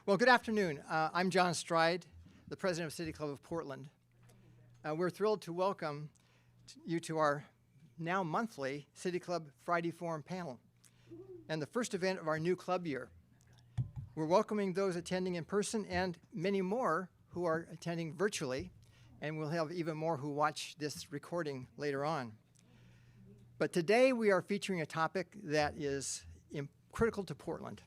Well, good afternoon. I'm John Stride, the president of City Club of Portland. We're thrilled to welcome you to our now monthly City Club Friday Forum panel and the first event of our new club year. We're welcoming those attending in person and many more who are attending virtually, and we'll have even more who watch this recording later on. But today we are featuring a topic that is critical to Portland,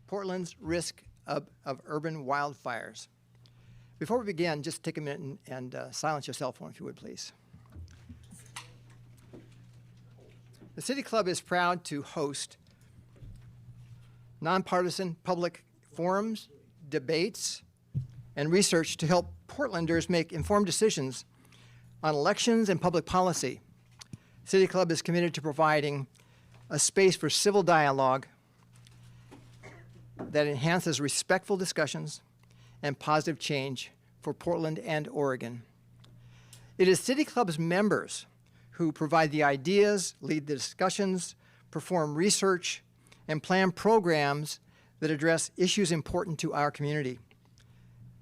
Portland's risk of urban wildfires. Before we begin, just take a minute and silence your cell phone, if you would, please. The City Club is proud to host nonpartisan public forums, debates, and research to help Portlanders make informed decisions on elections and public policy. City Club is committed to providing a space for civil dialogue that enhances respectful discussions and positive change for Portland and Oregon. It is City Club's members who provide the ideas, lead the discussions, perform research, and plan programs that address issues important to our community.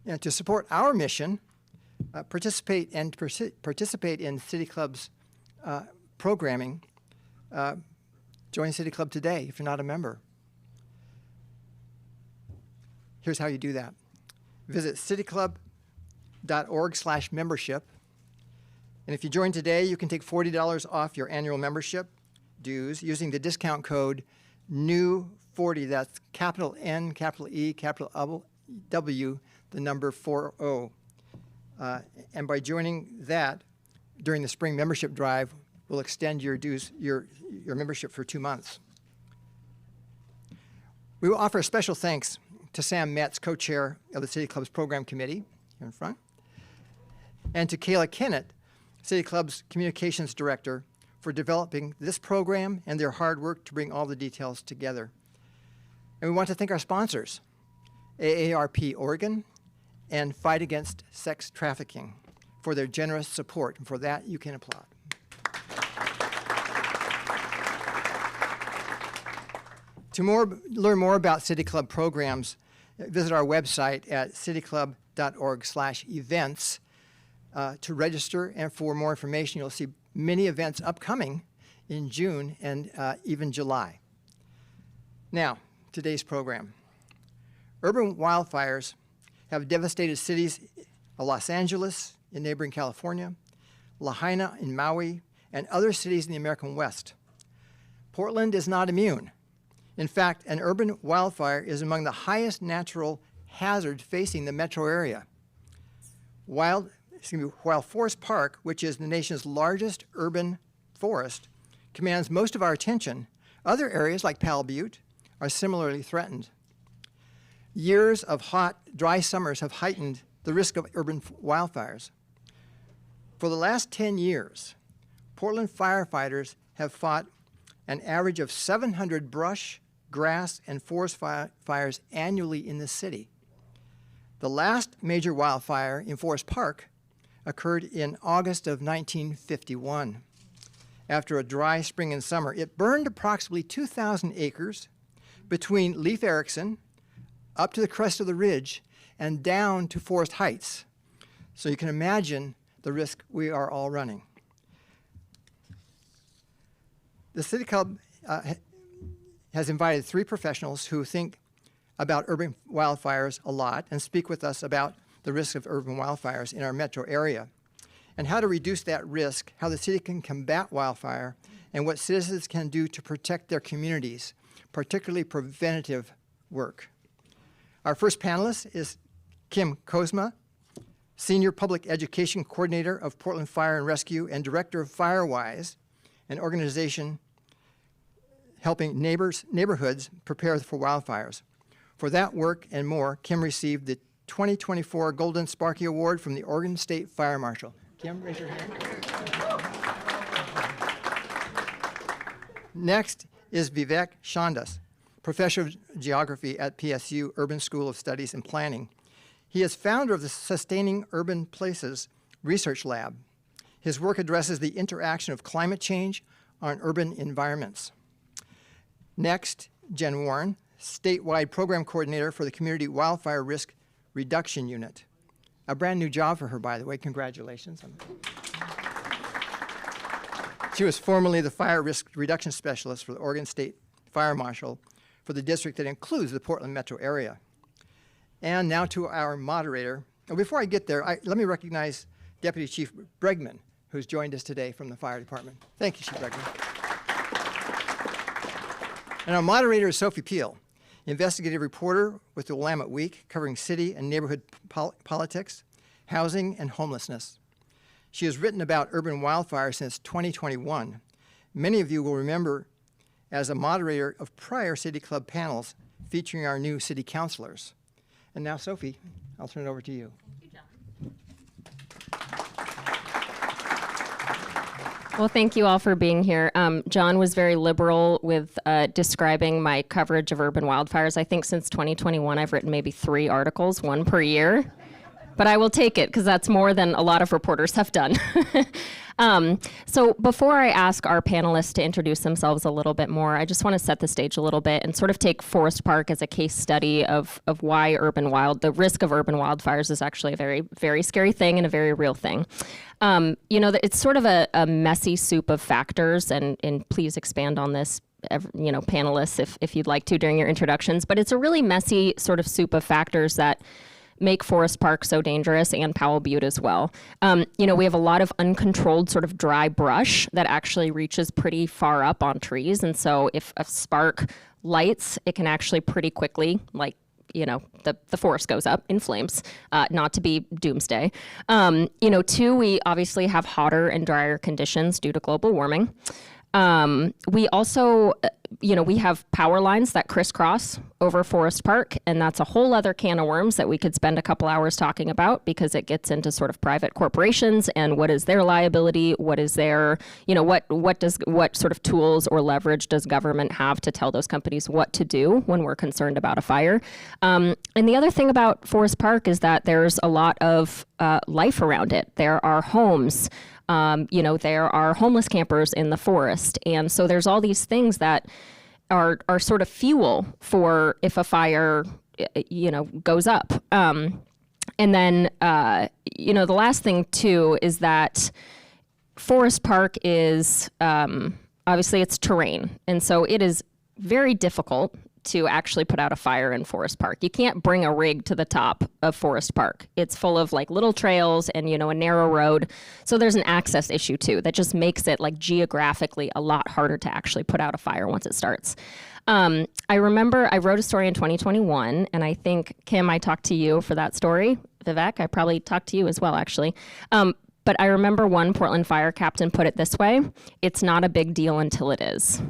And to support our mission, participate in City Club's programming, join City Club today if you're not a member. Here's how you do that. Visit cityclub.org/membership. And if you join today, you can take $40 off your annual membership dues using the discount code NEW40. That's capital N, capital E, capital W, the number 40. And by joining that during the spring membership drive, we'll extend your dues, your membership for 2 months. We will offer a special thanks to Sam Metz, co-chair of the City Club's program committee, here in front, and to Kayla Kennett, City Club's communications director, for developing this program and their hard work to bring all the details together. And we want to thank our sponsors, AARP Oregon and Fight Against Sex Trafficking, for their generous support, and for that you can applaud. To learn more about City Club programs, visit our website at cityclub.org/events to register, and for more information, you'll see many events upcoming in June and even July. Now, today's program. Urban wildfires have devastated cities of Los Angeles in neighboring California, Lahaina in Maui, and other cities in the American West. Portland is not immune. In fact, an urban wildfire is among the highest natural hazards facing the metro area. While Forest Park, which is the nation's largest urban forest, commands most of our attention, other areas like Powell Butte are similarly threatened. Years of hot, dry summers have heightened the risk of urban wildfires. For the last 10 years, Portland firefighters have fought an average of 700 brush, grass, and forest fires annually in the city. The last major wildfire in Forest Park occurred in August of 1951. After a dry spring and summer, it burned approximately 2,000 acres between Leif Erikson up to the crest of the ridge and down to Forest Heights. So you can imagine the risk we are all running. The City Club has invited 3 professionals who think about urban wildfires a lot and speak with us about the risk of urban wildfires in our metro area and how to reduce that risk, how the city can combat wildfire, and what citizens can do to protect their communities, particularly preventative work. Our first panelist is Kim Kozma, Senior Public Education Coordinator of Portland Fire and Rescue and Director of FireWise, an organization helping neighborhoods prepare for wildfires. For that work and more, Kim received the 2024 Golden Sparky Award from the Oregon State Fire Marshal. Kim, raise your hand. Next is Vivek Chandas, Professor of Geography at PSU Urban School of Studies and Planning. He is founder of the Sustaining Urban Places Research Lab. His work addresses the interaction of climate change on urban environments. Next, Jen Warren, statewide program coordinator for the Community Wildfire Risk Reduction Unit. A brand new job for her, by the way. Congratulations. She was formerly the Fire Risk Reduction Specialist for the Oregon State Fire Marshal for the district that includes the Portland metro area. And now to our moderator. Before I get there, let me recognize Deputy Chief Bregman, who's joined us today from the Fire Department. Thank you, Chief Bregman. And our moderator is Sophie Peel, investigative reporter with the Willamette Week, covering city and neighborhood politics, housing, and homelessness. She has written about urban wildfire since 2021. Many of you will remember as a moderator of prior City Club panels featuring our new city councilors. And now, Sophie, I'll turn it over to you. Thank you, John. Well, thank you all for being here. John was very liberal with describing my coverage of urban wildfires. I think since 2021, I've written maybe 3 articles, 1 per year. But I will take it because that's more than a lot of reporters have done. So before I ask our panelists to introduce themselves a little bit more, I just want to set the stage a little bit and sort of take Forest Park as a case study of why the risk of urban wildfires is actually a very, very scary thing and a very real thing. It's sort of a messy soup of factors, and please expand on this, panelists, if you'd like to during your introductions. But it's a really messy sort of soup of factors that make Forest Park so dangerous, and Powell Butte as well. We have a lot of uncontrolled sort of dry brush that actually reaches pretty far up on trees. And so if a spark lights, it can actually pretty quickly, the forest goes up in flames, not to be doomsday. 2, we obviously have hotter and drier conditions due to global warming. We also, we have power lines that crisscross over Forest Park, and that's a whole other can of worms that we could spend a couple hours talking about, because it gets into sort of private corporations and what is their liability, what is their, what sort of tools or leverage does government have to tell those companies what to do when we're concerned about a fire. And the other thing about Forest Park is that there's a lot of life around it. There are homes. There are homeless campers in the forest. And so there's all these things that are sort of fuel for if a fire, goes up. And then, the last thing too is that Forest Park is, obviously it's terrain. And so it is very difficult to actually put out a fire in Forest Park. You can't bring a rig to the top of Forest Park. It's full of little trails and, a narrow road. So there's an access issue too that just makes it geographically a lot harder to actually put out a fire once it starts. I remember I wrote a story in 2021, and I think, Kim, I talked to you for that story. Vivek, I probably talked to you as well, actually. But I remember one Portland fire captain put it this way: it's not a big deal until it is.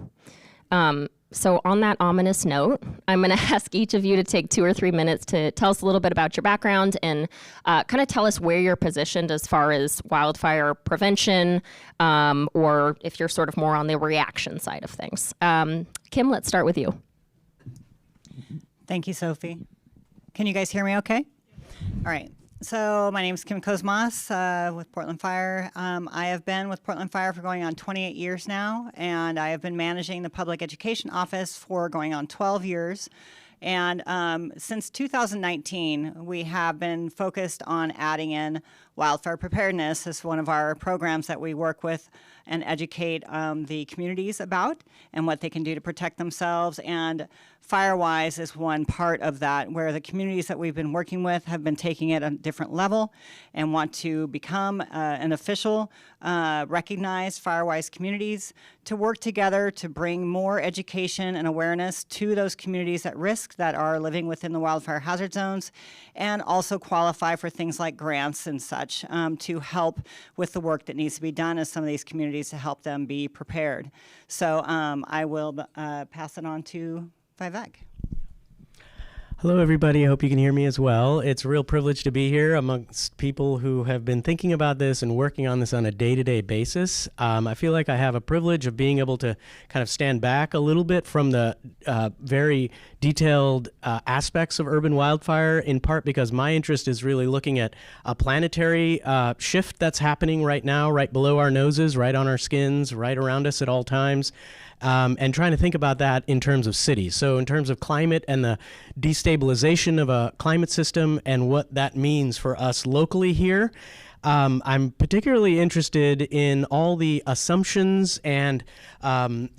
So on that ominous note, I'm going to ask each of you to take 2 or 3 minutes to tell us a little bit about your background and kind of tell us where you're positioned as far as wildfire prevention, or if you're sort of more on the reaction side of things. Kim, let's start with you. Thank you, Sophie. Can you guys hear me okay? All right. So my name is Kim Kosmas with Portland Fire. I have been with Portland Fire for going on 28 years now, and I have been managing the public education office for going on 12 years. And since 2019, we have been focused on adding in wildfire preparedness as one of our programs that we work with and educate the communities about and what they can do to protect themselves. And Firewise is one part of that, where the communities that we've been working with have been taking it a different level and want to become an official, recognized Firewise communities to work together to bring more education and awareness to those communities at risk that are living within the wildfire hazard zones, and also qualify for things like grants and such to help with the work that needs to be done as some of these communities to help them be prepared. So I will pass it on to Vivek. Hello, everybody. I hope you can hear me as well. It's a real privilege to be here amongst people who have been thinking about this and working on this on a day-to-day basis. I feel like I have a privilege of being able to kind of stand back a little bit from the very detailed aspects of urban wildfire, in part because my interest is really looking at a planetary shift that's happening right now, right below our noses, right on our skins, right around us at all times. and trying to think about that in terms of cities. So in terms of climate and the destabilization of a climate system and what that means for us locally here. I'm particularly interested in all the assumptions and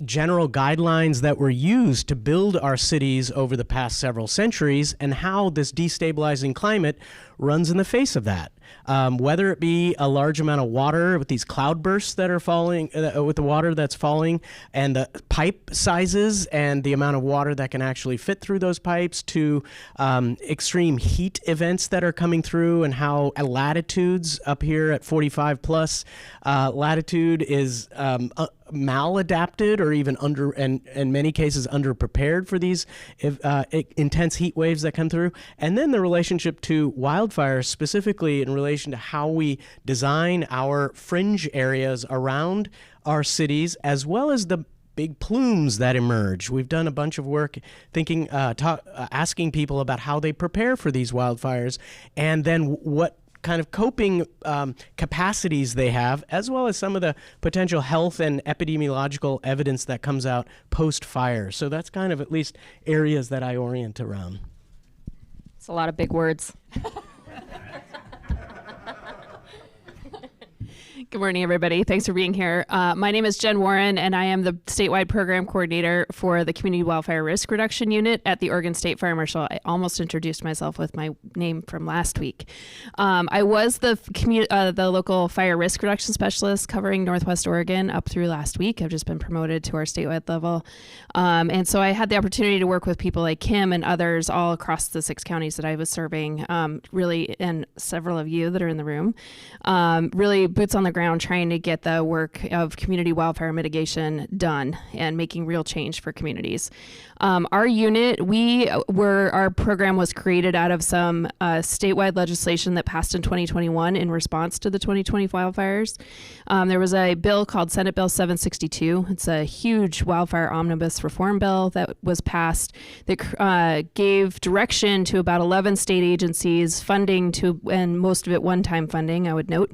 general guidelines that were used to build our cities over the past several centuries and how this destabilizing climate runs in the face of that. Whether it be a large amount of water with these cloudbursts that are falling, with the water that's falling, and the pipe sizes and the amount of water that can actually fit through those pipes, to extreme heat events that are coming through, and how latitudes up here at 45 plus latitude is maladapted or even under, and in many cases underprepared for these intense heat waves that come through. And then the relationship to wildfires, specifically in relation to how we design our fringe areas around our cities, as well as the big plumes that emerge. We've done a bunch of work thinking, asking people about how they prepare for these wildfires, and then what kind of coping capacities they have, as well as some of the potential health and epidemiological evidence that comes out post-fire. So that's kind of at least areas that I orient around. It's a lot of big words. Good morning, everybody. Thanks for being here. My name is Jen Warren, and I am the statewide program coordinator for the Community Wildfire Risk Reduction Unit at the Oregon State Fire Marshal. I almost introduced myself with my name from last week. I was the local fire risk reduction specialist covering Northwest Oregon up through last week. I've just been promoted to our statewide level. And so I had the opportunity to work with people like Kim and others all across the 6 counties that I was serving, really, and several of you that are in the room, really boots on the ground trying to get the work of community wildfire mitigation done and making real change for communities. Our unit, our program was created out of some statewide legislation that passed in 2021 in response to the 2020 wildfires. There was a bill called Senate Bill 762. It's a huge wildfire omnibus reform bill that was passed that gave direction to about 11 state agencies, funding to, and most of it one-time funding, I would note,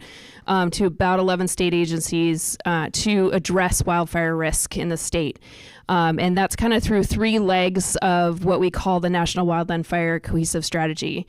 to about 11 state agencies to address wildfire risk in the state. And that's kind of through 3 legs of what we call the National Wildland Fire Cohesive Strategy.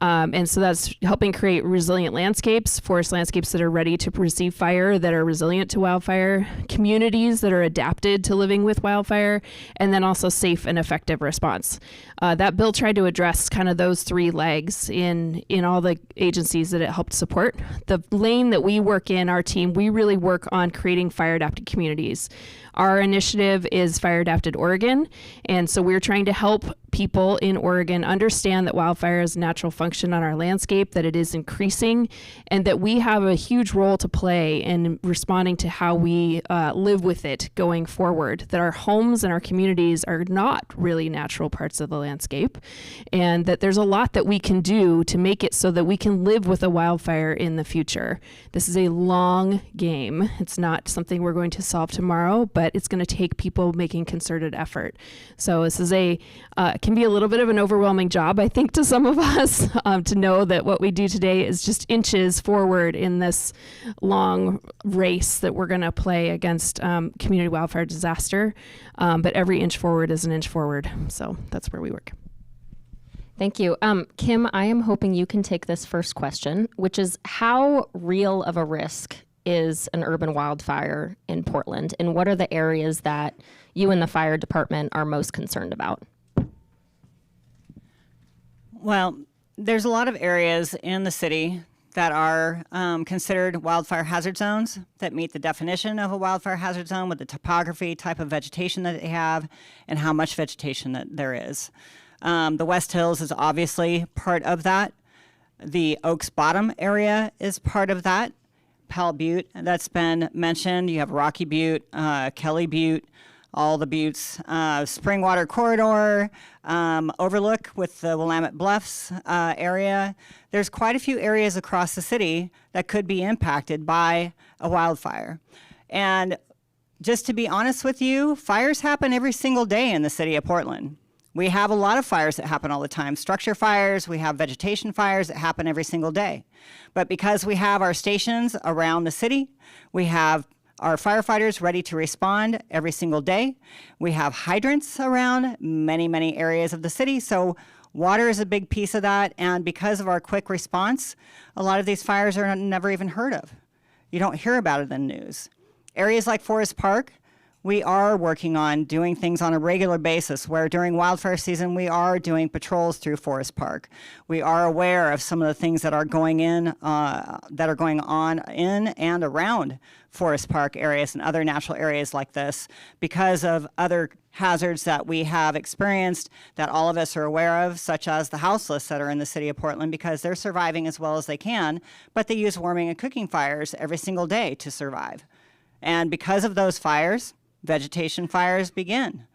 And so that's helping create resilient landscapes, forest landscapes that are ready to receive fire, that are resilient to wildfire, communities that are adapted to living with wildfire, and then also safe and effective response. That bill tried to address kind of those 3 legs in all the agencies that it helped support. The lane that we work in, our team, we really work on creating fire-adapted communities. Our initiative is Fire Adapted Oregon, and so we're trying to help people in Oregon understand that wildfire is a natural function on our landscape, that it is increasing, and that we have a huge role to play in responding to how we live with it going forward, that our homes and our communities are not really natural parts of the landscape, and that there's a lot that we can do to make it so that we can live with a wildfire in the future. This is a long game. It's not something we're going to solve tomorrow, but it's going to take people making concerted effort. So this is can be a little bit of an overwhelming job, I think, to some of us, to know that what we do today is just inches forward in this long race that we're going to play against community wildfire disaster. But every inch forward is an inch forward. So that's where we work. Thank you. Kim, I am hoping you can take this first question, which is how real of a risk is an urban wildfire in Portland, and what are the areas that you and the fire department are most concerned about? Well, there's a lot of areas in the city that are considered wildfire hazard zones that meet the definition of a wildfire hazard zone with the topography, type of vegetation that they have, and how much vegetation that there is. The West Hills is obviously part of that. The Oaks Bottom area is part of that. Powell Butte, that's been mentioned. You have Rocky Butte, Kelly Butte, all the buttes, Springwater Corridor, Overlook with the Willamette Bluffs area. There's quite a few areas across the city that could be impacted by a wildfire. And just to be honest with you, fires happen every single day in the city of Portland. We have a lot of fires that happen all the time. Structure fires, we have vegetation fires that happen every single day. But because we have our stations around the city, we have our firefighters ready to respond every single day. We have hydrants around many areas of the city, so water is a big piece of that, and because of our quick response, a lot of these fires are never even heard of. You don't hear about it in the news. Areas like Forest Park, we are working on doing things on a regular basis where during wildfire season we are doing patrols through Forest Park. We are aware of some of the things that are going on in and around Forest Park areas and other natural areas like this because of other hazards that we have experienced that all of us are aware of, such as the houseless that are in the city of Portland because they're surviving as well as they can, but they use warming and cooking fires every single day to survive. And because of those fires, vegetation fires begin.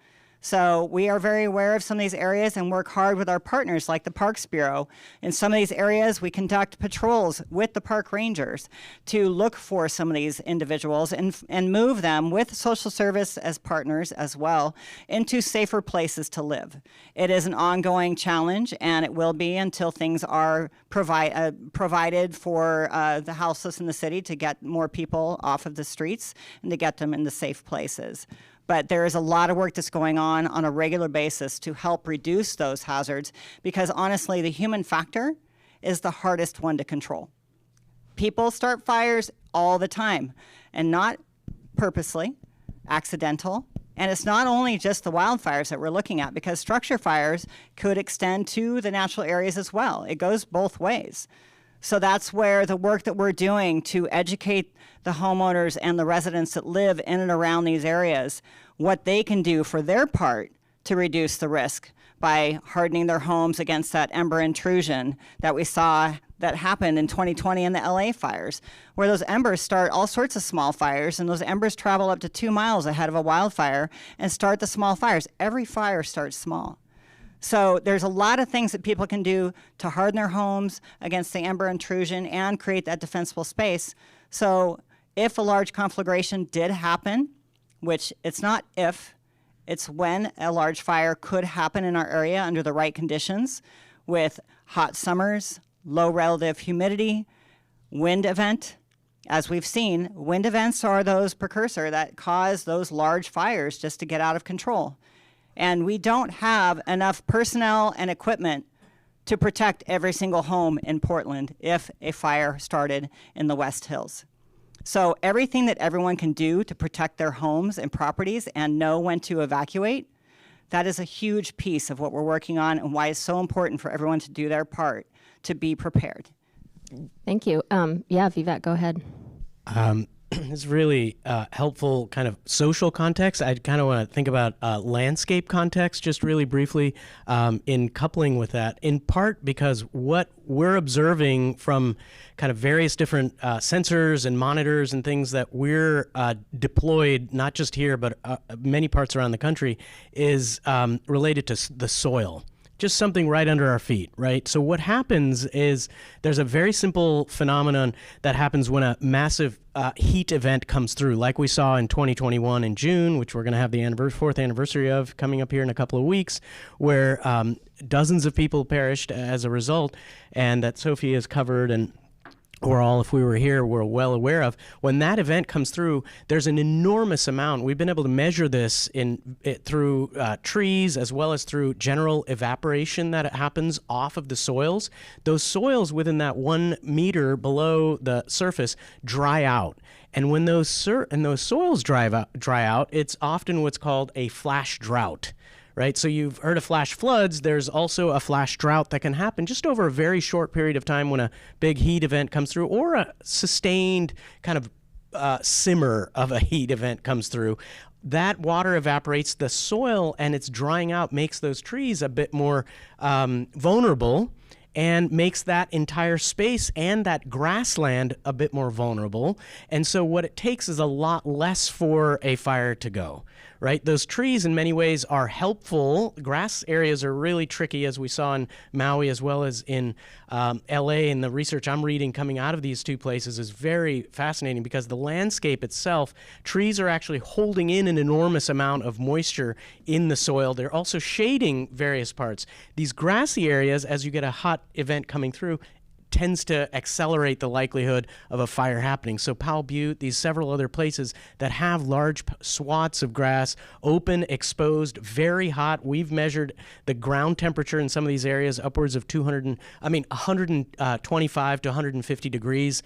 So we are very aware of some of these areas and work hard with our partners like the Parks Bureau. In some of these areas, we conduct patrols with the park rangers to look for some of these individuals and move them with social service as partners as well into safer places to live. It is an ongoing challenge, and it will be until things are provided for the houseless in the city to get more people off of the streets and to get them into safe places. But there is a lot of work that's going on a regular basis to help reduce those hazards because honestly, the human factor is the hardest one to control. People start fires all the time and not purposely, accidental. And it's not only just the wildfires that we're looking at because structure fires could extend to the natural areas as well. It goes both ways. So that's where the work that we're doing to educate the homeowners and the residents that live in and around these areas, what they can do for their part to reduce the risk by hardening their homes against that ember intrusion that we saw that happened in 2020 in the LA fires, where those embers start all sorts of small fires, and those embers travel up to 2 miles ahead of a wildfire and start the small fires. Every fire starts small. So there's a lot of things that people can do to harden their homes against the ember intrusion and create that defensible space. So if a large conflagration did happen, which it's not if, it's when a large fire could happen in our area under the right conditions with hot summers, low relative humidity, wind event. As we've seen, wind events are those precursor that cause those large fires just to get out of control. And we don't have enough personnel and equipment to protect every single home in Portland if a fire started in the West Hills. So everything that everyone can do to protect their homes and properties and know when to evacuate, that is a huge piece of what we're working on and why it's so important for everyone to do their part to be prepared. Thank you. Yeah, Vivek, go ahead. It's really helpful kind of social context. I kind of want to think about landscape context just really briefly in coupling with that, in part because what we're observing from kind of various different sensors and monitors and things that we're deployed, not just here, but many parts around the country, is related to the soil. Just something right under our feet, right? So what happens is there's a very simple phenomenon that happens when a massive heat event comes through, like we saw in 2021 in June, which we're going to have the fourth anniversary of coming up here in a couple of weeks, where dozens of people perished as a result, and that Sophie has covered and or all, if we were here, we're well aware of. When that event comes through, there's an enormous amount. We've been able to measure this through trees as well as through general evaporation that happens off of the soils. Those soils within that 1 meter below the surface dry out. And when those soils dry out, it's often what's called a flash drought. Right, so you've heard of flash floods. There's also a flash drought that can happen just over a very short period of time when a big heat event comes through, or a sustained kind of simmer of a heat event comes through. That water evaporates the soil, and it's drying out, makes those trees a bit more vulnerable, and makes that entire space and that grassland a bit more vulnerable. And so what it takes is a lot less for a fire to go, right? Those trees in many ways are helpful. Grass areas are really tricky, as we saw in Maui as well as in LA, and the research I'm reading coming out of these two places is very fascinating because the landscape itself, trees are actually holding in an enormous amount of moisture in the soil. They're also shading various parts. These grassy areas, as you get a hot event coming through, tends to accelerate the likelihood of a fire happening. So Powell Butte, these several other places that have large swaths of grass, open, exposed, very hot. We've measured the ground temperature in some of these areas upwards of 125 to 150 degrees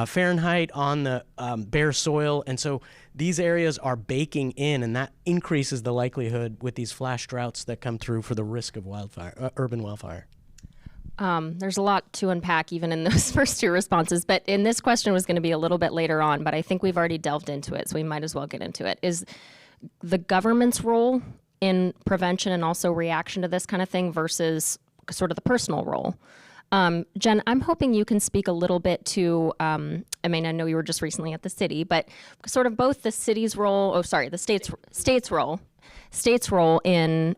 Fahrenheit on the bare soil. And so these areas are baking in, and that increases the likelihood with these flash droughts that come through for the risk of wildfire, urban wildfire. There's a lot to unpack even in those first two responses, but in this question was going to be a little bit later on, but I think we've already delved into it, so we might as well get into it. Is the government's role in prevention and also reaction to this kind of thing versus sort of the personal role? Jen, I'm hoping you can speak a little bit to, I know you were just recently at the city, but sort of both the city's role, the state's role in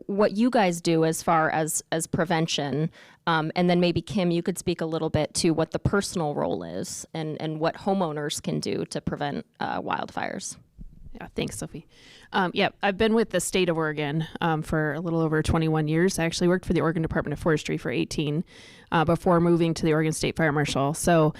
what you guys do as far as prevention, and then maybe Kim, you could speak a little bit to what the personal role is and what homeowners can do to prevent wildfires. Yeah, thanks, Sophie. I've been with the state of Oregon for a little over 21 years. I actually worked for the Oregon Department of Forestry for 18 before moving to the Oregon State Fire Marshal. So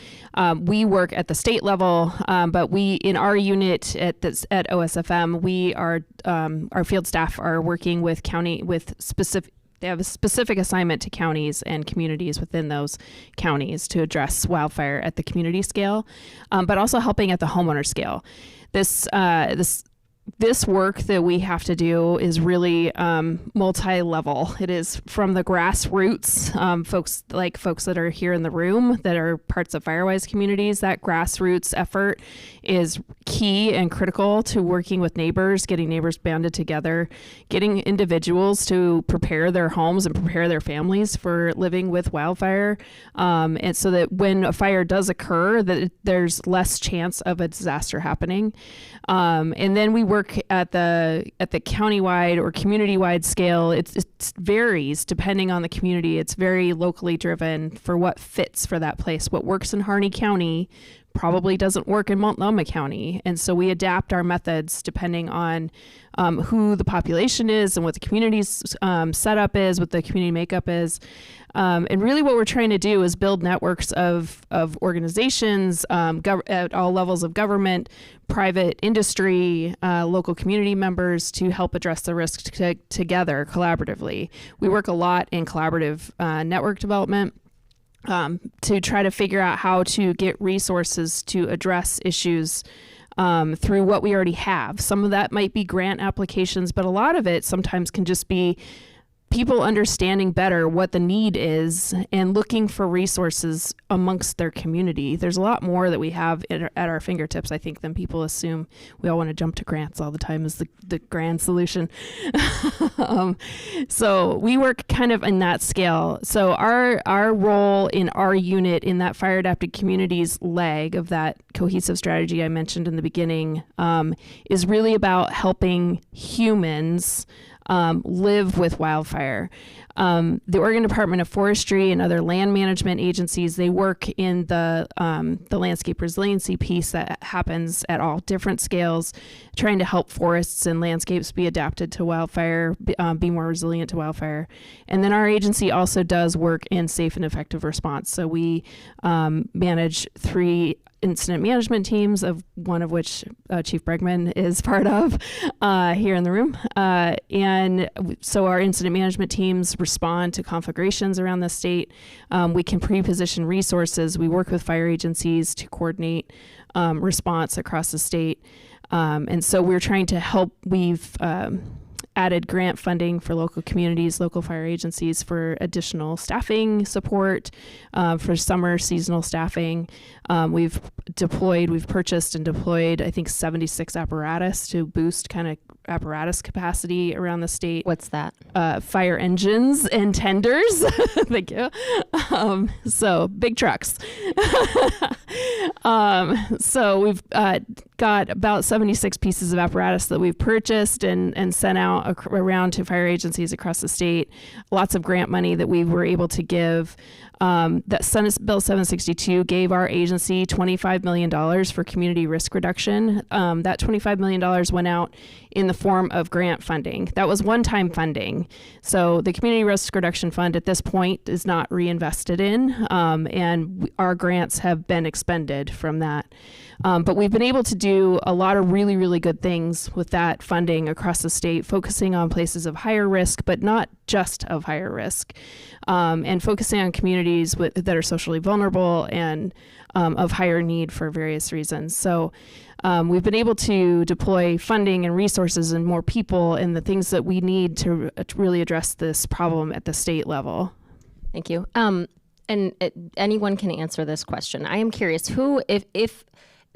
we work at the state level, but we, in our unit at OSFM, we are our field staff are working with they have a specific assignment to counties and communities within those counties to address wildfire at the community scale, but also helping at the homeowner scale. This work that we have to do is really multi-level. It is from the grassroots, folks that are here in the room that are parts of Firewise communities. That grassroots effort is key and critical to working with neighbors, getting neighbors banded together, getting individuals to prepare their homes and prepare their families for living with wildfire, and so that when a fire does occur, that there's less chance of a disaster happening. And then we work at the countywide or community-wide scale. It varies depending on the community. It's very locally driven for what fits for that place. What works in Harney County probably doesn't work in Multnomah County. And so we adapt our methods depending on who the population is and what the community's setup is, what the community makeup is. And really what we're trying to do is build networks of organizations at all levels of government, private industry, local community members to help address the risk together collaboratively. We work a lot in collaborative network development to try to figure out how to get resources to address issues through what we already have. Some of that might be grant applications, but a lot of it sometimes can just be people understanding better what the need is and looking for resources amongst their community. There's a lot more that we have at our fingertips, I think, than people assume. We all want to jump to grants all the time as the grand solution. So we work kind of in that scale. So our role in our unit in that fire adapted communities leg of that cohesive strategy I mentioned in the beginning is really about helping humans live with wildfire. The Oregon Department of Forestry and other land management agencies, they work in the landscape resiliency piece that happens at all different scales, trying to help forests and landscapes be adapted to wildfire, be more resilient to wildfire. And then our agency also does work in safe and effective response. So we manage 3 incident management teams, of one of which Chief Bregman is part of here in the room. And so our incident management teams respond to conflagrations around the state. We can pre-position resources. We work with fire agencies to coordinate response across the state. And so we're trying to help. We've added grant funding for local communities, local fire agencies for additional staffing support, for summer seasonal staffing. We've purchased and deployed, I think, 76 apparatus to boost kind of apparatus capacity around the state. What's that? Fire engines and tenders. Thank you. So big trucks. So we've got about 76 pieces of apparatus that we've purchased and sent out around to fire agencies across the state. Lots of grant money that we were able to give. That Senate Bill 762 gave our agency $25 million for community risk reduction. That $25 million went out in the form of grant funding. That was one-time funding. So the Community Risk Reduction Fund at this point is not reinvested in, and our grants have been expended from that. But we've been able to do a lot of really, really good things with that funding across the state, focusing on places of higher risk, but not just of higher risk, and focusing on communities that are socially vulnerable and of higher need for various reasons. So we've been able to deploy funding and resources and more people and the things that we need to really address this problem at the state level. Thank you. Anyone can answer this question. I am curious, if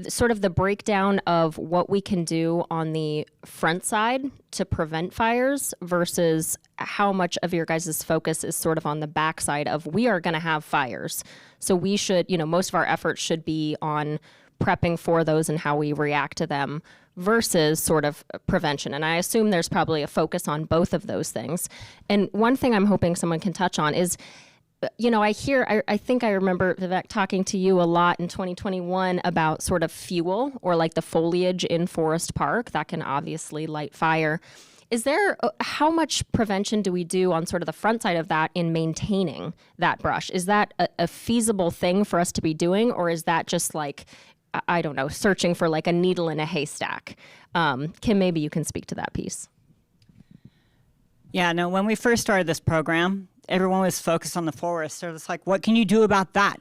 sort of the breakdown of what we can do on the front side to prevent fires versus how much of your guys' focus is sort of on the back side of we are going to have fires. So we should, most of our efforts should be on prepping for those and how we react to them versus sort of prevention. And I assume there's probably a focus on both of those things. And one thing I'm hoping someone can touch on is, I think I remember, Vivek, talking to you a lot in 2021 about sort of fuel or like the foliage in Forest Park that can obviously light fire. Is there, how much prevention do we do on sort of the front side of that in maintaining that brush? Is that a feasible thing for us to be doing, or is that just like, I don't know, searching for like a needle in a haystack? Kim, maybe you can speak to that piece. Yeah, no, when we first started this program, everyone was focused on the forest. They're just like, what can you do about that?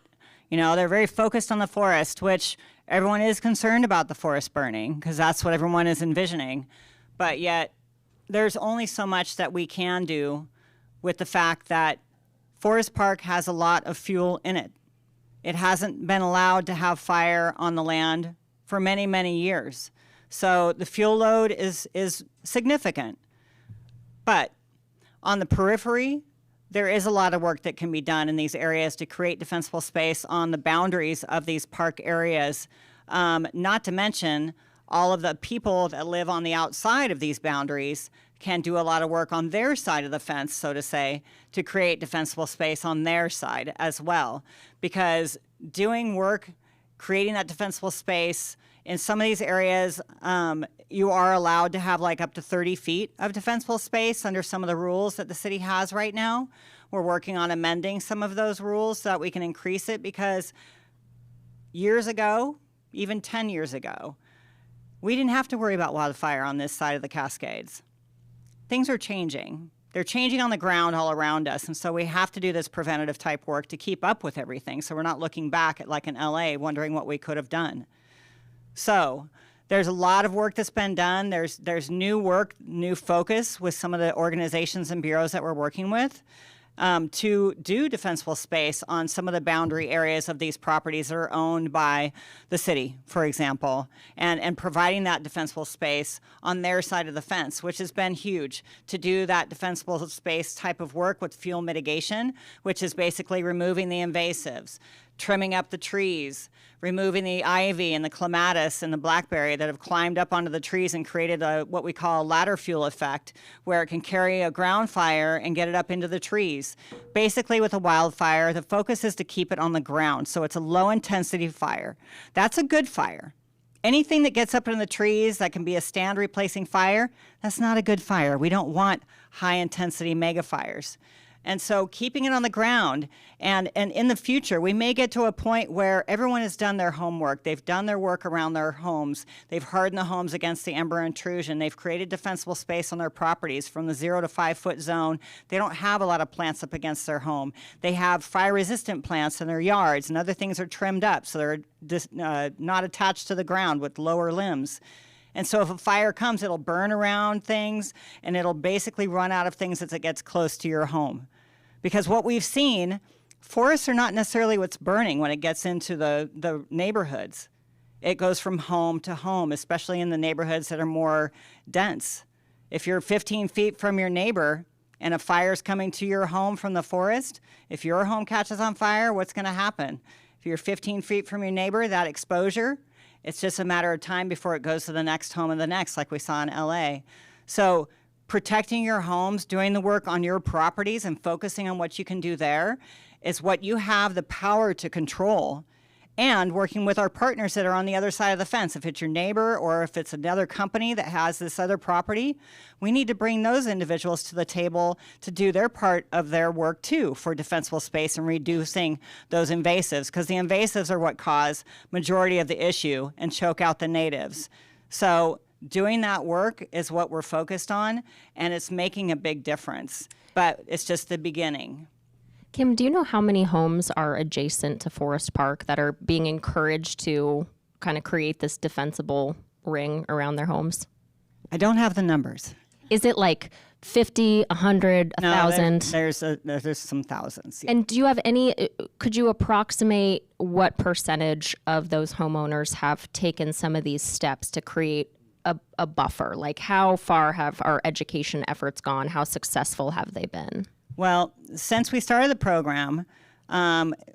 They're very focused on the forest, which everyone is concerned about the forest burning because that's what everyone is envisioning. But yet there's only so much that we can do with the fact that Forest Park has a lot of fuel in it. It hasn't been allowed to have fire on the land for many, many years. So the fuel load is significant. But on the periphery, there is a lot of work that can be done in these areas to create defensible space on the boundaries of these park areas, not to mention all of the people that live on the outside of these boundaries can do a lot of work on their side of the fence, so to say, to create defensible space on their side as well. Because doing work, creating that defensible space, in some of these areas, you are allowed to have like up to 30 feet of defensible space under some of the rules that the city has right now. We're working on amending some of those rules so that we can increase it, because years ago, even 10 years ago, we didn't have to worry about wildfire on this side of the Cascades. Things are changing. They're changing on the ground all around us, and so we have to do this preventative type work to keep up with everything, so we're not looking back at like in LA wondering what we could have done. So there's a lot of work that's been done. There's new work, new focus with some of the organizations and bureaus that we're working with to do defensible space on some of the boundary areas of these properties that are owned by the city, for example, and providing that defensible space on their side of the fence, which has been huge, to do that defensible space type of work with fuel mitigation, which is basically removing the invasives, trimming up the trees, removing the ivy and the clematis and the blackberry that have climbed up onto the trees and created what we call a ladder fuel effect, where it can carry a ground fire and get it up into the trees. Basically, with a wildfire, the focus is to keep it on the ground, so it's a low-intensity fire. That's a good fire. Anything that gets up in the trees that can be a stand-replacing fire, that's not a good fire. We don't want high-intensity mega fires. And so keeping it on the ground, and in the future, we may get to a point where everyone has done their homework. They've done their work around their homes. They've hardened the homes against the ember intrusion. They've created defensible space on their properties from the 0 to 5 foot zone. They don't have a lot of plants up against their home. They have fire-resistant plants in their yards, and other things are trimmed up so they're not attached to the ground with lower limbs. And so if a fire comes, it'll burn around things, and it'll basically run out of things as it gets close to your home. Because what we've seen, forests are not necessarily what's burning when it gets into the neighborhoods. It goes from home to home, especially in the neighborhoods that are more dense. If you're 15 feet from your neighbor and a fire's coming to your home from the forest, if your home catches on fire, what's going to happen? If you're 15 feet from your neighbor, that exposure, it's just a matter of time before it goes to the next home and the next, like we saw in LA. So protecting your homes, doing the work on your properties and focusing on what you can do there is what you have the power to control. and working with our partners that are on the other side of the fence. If it's your neighbor or if it's another company that has this other property, we need to bring those individuals to the table to do their part of their work too for defensible space and reducing those invasives, because the invasives are what cause majority of the issue and choke out the natives. So doing that work is what we're focused on, and it's making a big difference, but it's just the beginning. Kim, do you know how many homes are adjacent to Forest Park that are being encouraged to kind of create this defensible ring around their homes? I don't have the numbers. Is it like 50, 100, 1,000? There's some thousands. Yeah. And do you have could you approximate what percentage of those homeowners have taken some of these steps to create a buffer? Like, how far have our education efforts gone? How successful have they been? Well, since we started the program,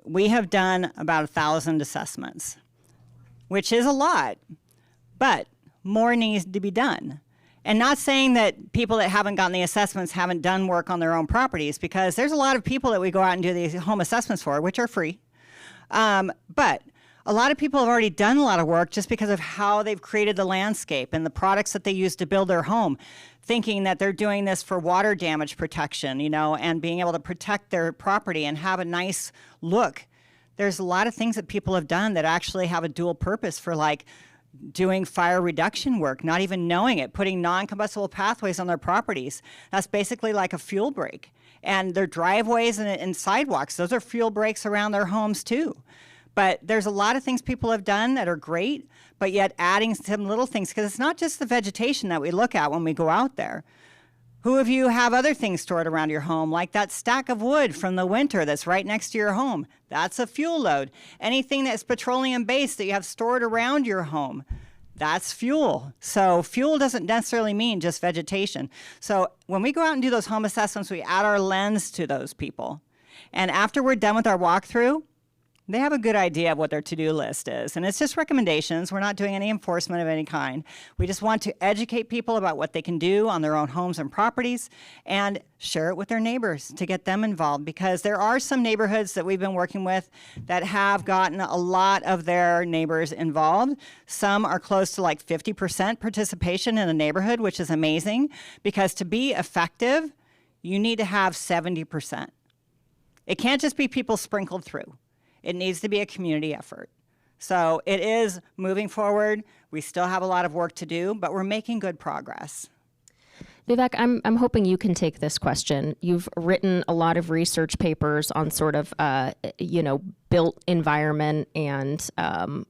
we have done about 1,000 assessments, which is a lot, but more needs to be done. And not saying that people that haven't gotten the assessments haven't done work on their own properties, because there's a lot of people that we go out and do these home assessments for, which are free. But a lot of people have already done a lot of work just because of how they've created the landscape and the products that they use to build their home, thinking that they're doing this for water damage protection, and being able to protect their property and have a nice look. There's a lot of things that people have done that actually have a dual purpose for, like, doing fire reduction work, not even knowing it, putting non-combustible pathways on their properties. That's basically like a fuel break. And their driveways and sidewalks, those are fuel breaks around their homes too. But there's a lot of things people have done that are great, but yet adding some little things, because it's not just the vegetation that we look at when we go out there. Who of you have other things stored around your home, like that stack of wood from the winter that's right next to your home? That's a fuel load. Anything that's petroleum-based that you have stored around your home, that's fuel. So fuel doesn't necessarily mean just vegetation. So when we go out and do those home assessments, we add our lens to those people. And after we're done with our walkthrough, they have a good idea of what their to-do list is. And it's just recommendations. We're not doing any enforcement of any kind. We just want to educate people about what they can do on their own homes and properties and share it with their neighbors to get them involved, because there are some neighborhoods that we've been working with that have gotten a lot of their neighbors involved. Some are close to like 50% participation in a neighborhood, which is amazing, because to be effective, you need to have 70%. It can't just be people sprinkled through. It needs to be a community effort. So it is moving forward. We still have a lot of work to do, but we're making good progress. Vivek, I'm hoping you can take this question. You've written a lot of research papers on sort of, built environment and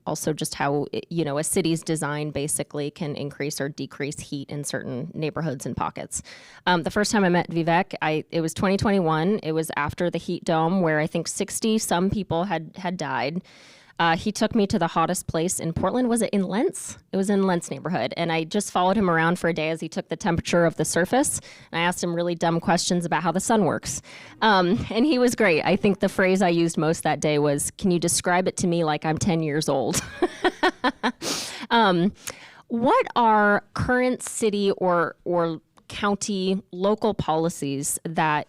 also just how, a city's design basically can increase or decrease heat in certain neighborhoods and pockets. The first time I met Vivek, it was 2021. It was after the heat dome, where I think 60-some people had died. He took me to the hottest place in Portland. Was it in Lentz? It was in Lentz neighborhood. And I just followed him around for a day as he took the temperature of the surface. And I asked him really dumb questions about how the sun works. And he was great. I think the phrase I used most that day was, "Can you describe it to me like I'm 10 years old?" What are current city or county local policies that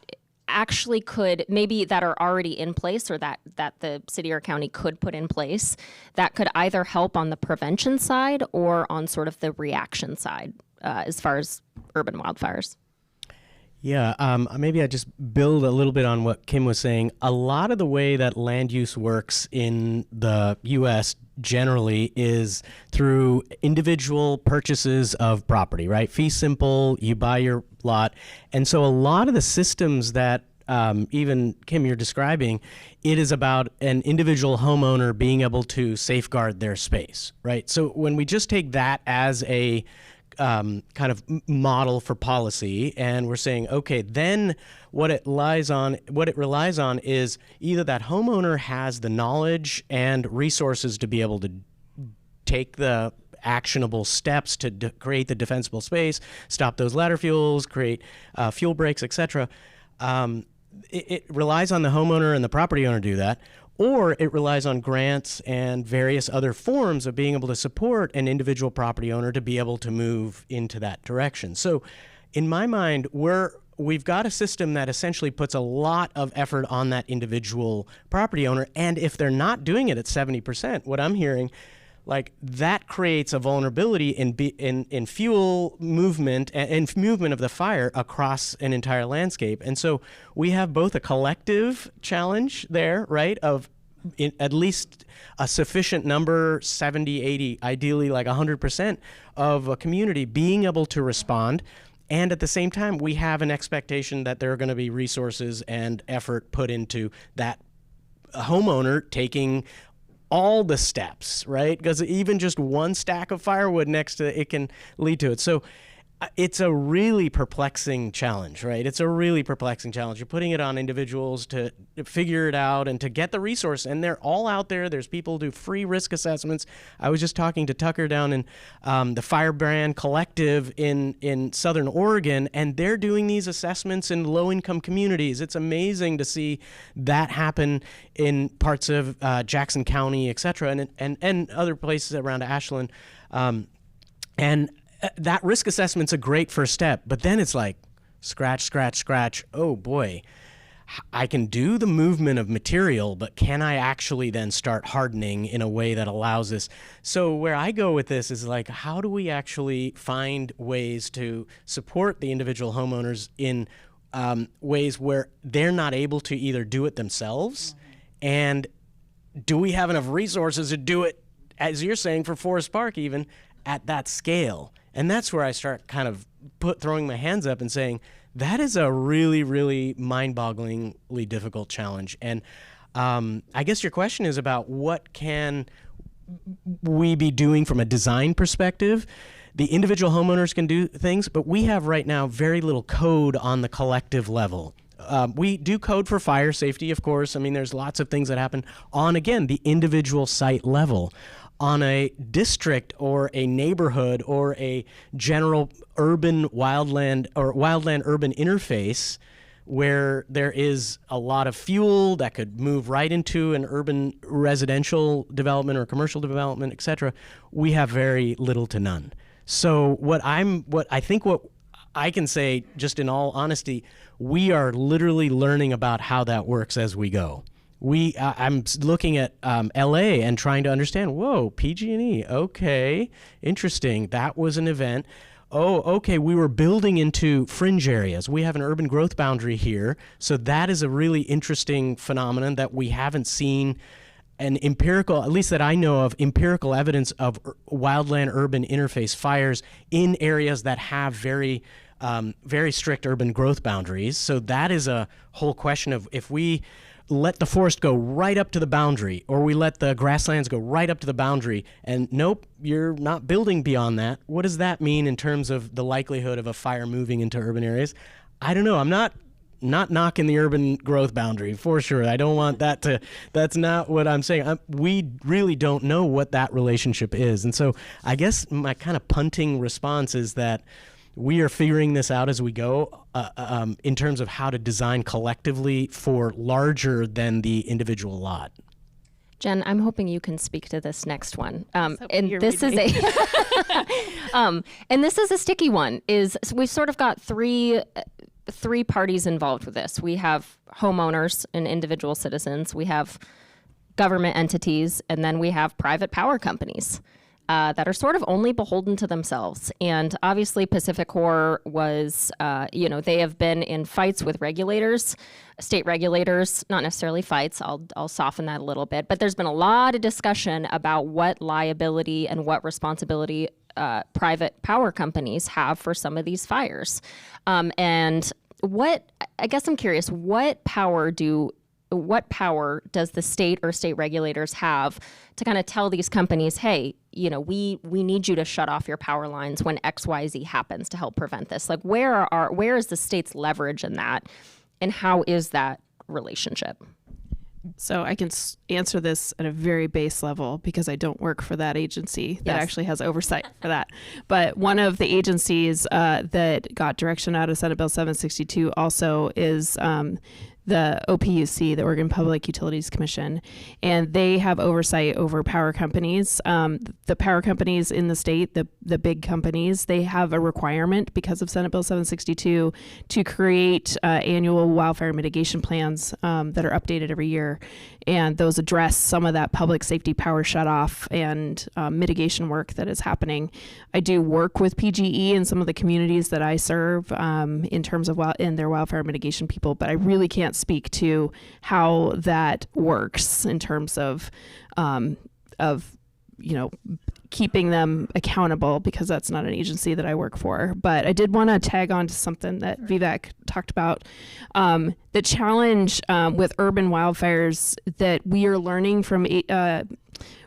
actually that are already in place, or that the city or county could put in place, that could either help on the prevention side or on sort of the reaction side as far as urban wildfires? Yeah, maybe I just build a little bit on what Kim was saying. A lot of the way that land use works in the U.S. generally is through individual purchases of property, right? Fee simple, you buy your lot. And so a lot of the systems that even Kim, you're describing, it is about an individual homeowner being able to safeguard their space, right? So when we just take that as a kind of model for policy, and we're saying, okay, then what it relies on is either that homeowner has the knowledge and resources to be able to take the actionable steps to create the defensible space, stop those ladder fuels, create fuel breaks, etc. It relies on the homeowner and the property owner to do that, or it relies on grants and various other forms of being able to support an individual property owner to be able to move into that direction. So in my mind, we're we've got a system that essentially puts a lot of effort on that individual property owner. And if they're not doing it at 70%, what I'm hearing, like that creates a vulnerability in fuel movement and movement of the fire across an entire landscape. And so we have both a collective challenge there, right, of at least a sufficient number, 70, 80, ideally like 100% of a community being able to respond. And at the same time, we have an expectation that there are going to be resources and effort put into that homeowner taking all the steps, right? Because even just one stack of firewood next to it can lead to it. So it's a really perplexing challenge, right? It's a really perplexing challenge. You're putting it on individuals to figure it out and to get the resource, and they're all out there. There's people who do free risk assessments. I was just talking to Tucker down in the Firebrand Collective in Southern Oregon, and they're doing these assessments in low-income communities. It's amazing to see that happen in parts of Jackson County, et cetera, and other places around Ashland. That risk assessment's a great first step, but then it's like, scratch. Oh boy, I can do the movement of material, but can I actually then start hardening in a way that allows this? So where I go with this is like, how do we actually find ways to support the individual homeowners in ways where they're not able to either do it themselves, and do we have enough resources to do it, as you're saying, for Forest Park even, at that scale? And that's where I start kind of throwing my hands up and saying, that is a really, really mind-bogglingly difficult challenge. And I guess your question is about what can we be doing from a design perspective. The individual homeowners can do things, but we have right now very little code on the collective level. We do code for fire safety, of course. I mean, there's lots of things that happen on, again, the individual site level. On a district or a neighborhood or a general urban wildland or wildland-urban interface where there is a lot of fuel that could move right into an urban residential development or commercial development, et cetera, we have very little to none. So what I can say, just in all honesty, we are literally learning about how that works as we go. I'm looking at LA and trying to understand, whoa, PG&E, okay, interesting. That was an event. Oh, okay, we were building into fringe areas. We have an urban growth boundary here. So that is a really interesting phenomenon that we haven't seen an empirical, at least that I know of, empirical evidence of wildland-urban interface fires in areas that have very strict urban growth boundaries. So that is a whole question of if we let the forest go right up to the boundary, or we let the grasslands go right up to the boundary, and nope, you're not building beyond that. What does that mean in terms of the likelihood of a fire moving into urban areas? I don't know. I'm not knocking the urban growth boundary, for sure. I don't want that to, that's not what I'm saying. We really don't know what that relationship is. And so I guess my kind of punting response is that we are figuring this out as we go in terms of how to design collectively for larger than the individual lot. Jen, I'm hoping you can speak to this next one. And this is a sticky one. We've sort of got three parties involved with this. We have homeowners and individual citizens. We have government entities, and then we have private power companies. That are sort of only beholden to themselves. And obviously PacifiCorp was, they have been in fights with regulators, state regulators, not necessarily fights, I'll soften that a little bit, but there's been a lot of discussion about what liability and what responsibility private power companies have for some of these fires. And I guess I'm curious, what power does the state or state regulators have to kind of tell these companies, hey, we need you to shut off your power lines when XYZ happens to help prevent this? Like, where is the state's leverage in that, and how is that relationship? So I can answer this at a very base level because I don't work for that agency that actually has oversight for that. But one of the agencies that got direction out of Senate Bill 762 also is the OPUC, the Oregon Public Utilities Commission, and they have oversight over power companies. The power companies in the state, the big companies, they have a requirement because of Senate Bill 762 to create annual wildfire mitigation plans that are updated every year. And those address some of that public safety power shutoff and mitigation work that is happening. I do work with PGE in some of the communities that I serve in terms of in their wildfire mitigation people, but I really can't speak to how that works in terms of keeping them accountable, because that's not an agency that I work for. But I did want to tag on to something that Vivek talked about. The challenge with urban wildfires that we are learning from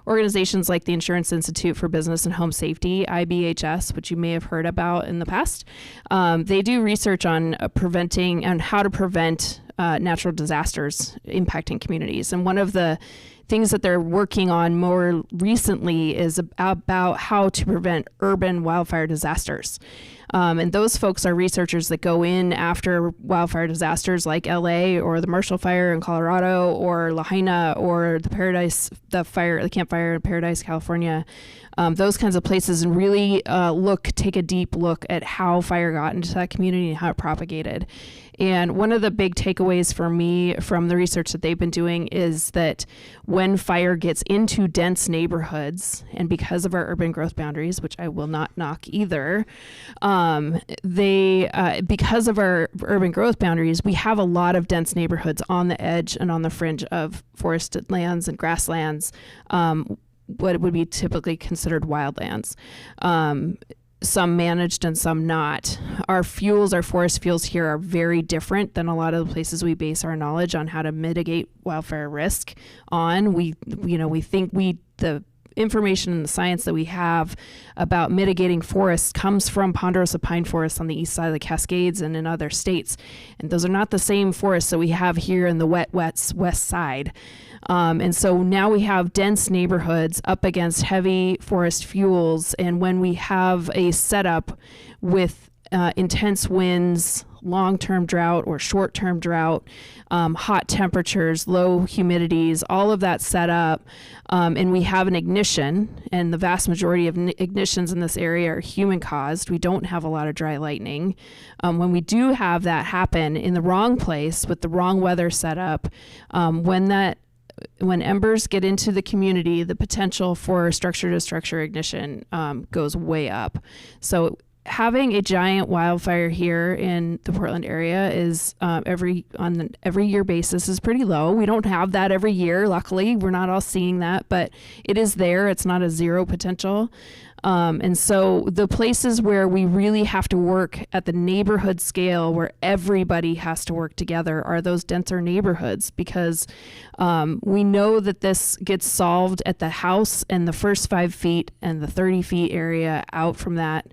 organizations like the Insurance Institute for Business and Home Safety, IBHS, which you may have heard about in the past. They do research on preventing and how to prevent natural disasters impacting communities. And one of the things that they're working on more recently is about how to prevent urban wildfire disasters. And those folks are researchers that go in after wildfire disasters like LA or the Marshall Fire in Colorado or Lahaina or the Camp Fire in Paradise, California. Those kinds of places, and really take a deep look at how fire got into that community and how it propagated. And one of the big takeaways for me from the research that they've been doing is that when fire gets into dense neighborhoods, and because of our urban growth boundaries, which I will not knock either, because of our urban growth boundaries, we have a lot of dense neighborhoods on the edge and on the fringe of forested lands and grasslands, what would be typically considered wildlands. Some managed and some not. Our forest fuels here are very different than a lot of the places we base our knowledge on how to mitigate wildfire risk on. We think the information and the science that we have about mitigating forests comes from ponderosa pine forests on the east side of the Cascades and in other states. And those are not the same forests that we have here in the west side. And so now we have dense neighborhoods up against heavy forest fuels. And when we have a setup with intense winds, long-term drought or short-term drought, hot temperatures, low humidities, all of that set up, and we have an ignition, and the vast majority of ignitions in this area are human-caused. We don't have a lot of dry lightning. When we do have that happen in the wrong place with the wrong weather setup, when embers get into the community, the potential for structure-to-structure ignition goes way up. So having a giant wildfire here in the Portland area is on an every year basis is pretty low. We don't have that every year. Luckily, we're not all seeing that, but it is there. It's not a zero potential. And so the places where we really have to work at the neighborhood scale, where everybody has to work together, are those denser neighborhoods, because we know that this gets solved at the house and the first 5 feet and the 30 feet area out from that.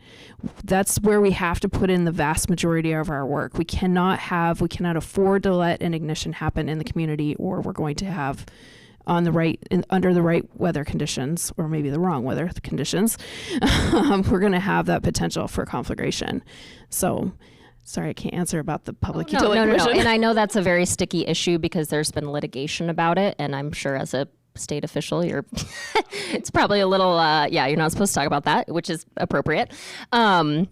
That's where we have to put in the vast majority of our work. We cannot afford to let an ignition happen in the community, or we're going to have under the right weather conditions, or maybe the wrong weather conditions, we're going to have that potential for conflagration. So, sorry, I can't answer about the Public Utility Commission. No. And I know that's a very sticky issue because there's been litigation about it, and I'm sure as a state official, it's probably a little, you're not supposed to talk about that, which is appropriate. I'm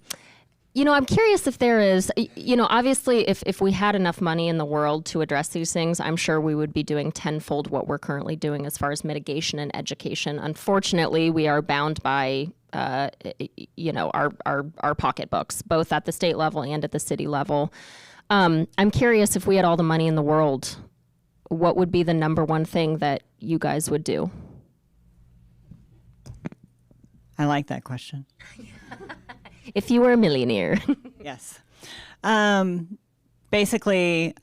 curious if there is, obviously if we had enough money in the world to address these things, I'm sure we would be doing tenfold what we're currently doing as far as mitigation and education. Unfortunately, we are bound by, our pocketbooks, both at the state level and at the city level. I'm curious, if we had all the money in the world, what would be the number one thing that you guys would do? I like that question. If you were a millionaire. Yes. Basically,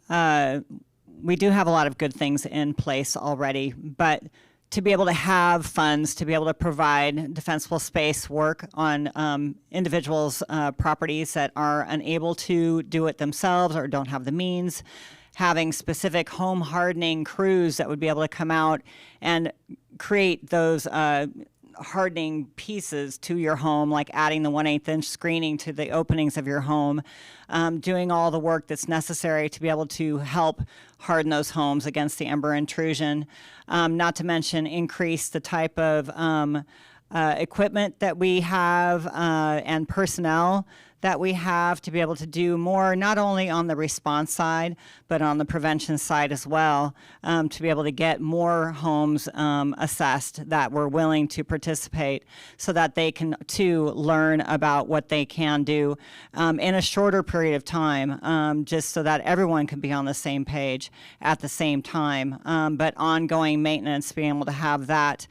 we do have a lot of good things in place already, but to be able to have funds, to be able to provide defensible space work on individuals' properties that are unable to do it themselves or don't have the means, having specific home hardening crews that would be able to come out and create those hardening pieces to your home, like adding the 1/8 inch screening to the openings of your home, doing all the work that's necessary to be able to help harden those homes against the ember intrusion, not to mention increase the type of equipment that we have and personnel that we have to be able to do more, not only on the response side, but on the prevention side as well, to be able to get more homes assessed that were willing to participate so that they can, too, learn about what they can do in a shorter period of time, just so that everyone can be on the same page at the same time. But ongoing maintenance, being able to have that.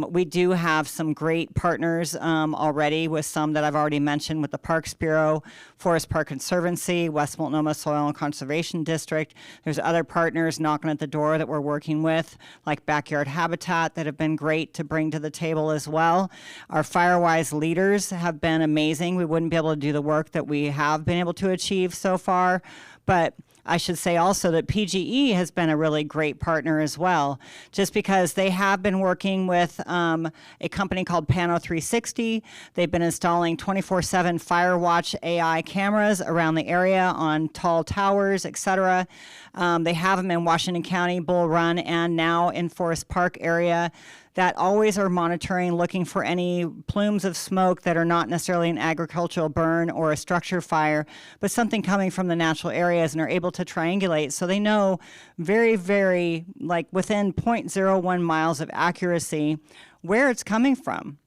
We do have some great partners already with some that I've already mentioned with the Parks Bureau, Forest Park Conservancy, West Multnomah Soil and Conservation District. There's other partners knocking at the door that we're working with, like Backyard Habitat, that have been great to bring to the table as well. Our FireWise leaders have been amazing. We wouldn't be able to do the work that we have been able to achieve so far, but I should say also that PGE has been a really great partner as well, just because they have been working with a company called Pano 360. They've been installing 24/7 Firewatch AI cameras around the area on tall towers, etc. They have them in Washington County, Bull Run, and now in Forest Park area, that always are monitoring, looking for any plumes of smoke that are not necessarily an agricultural burn or a structure fire, but something coming from the natural areas, and are able to triangulate. So they know very, very, like within 0.01 miles of accuracy where it's coming from,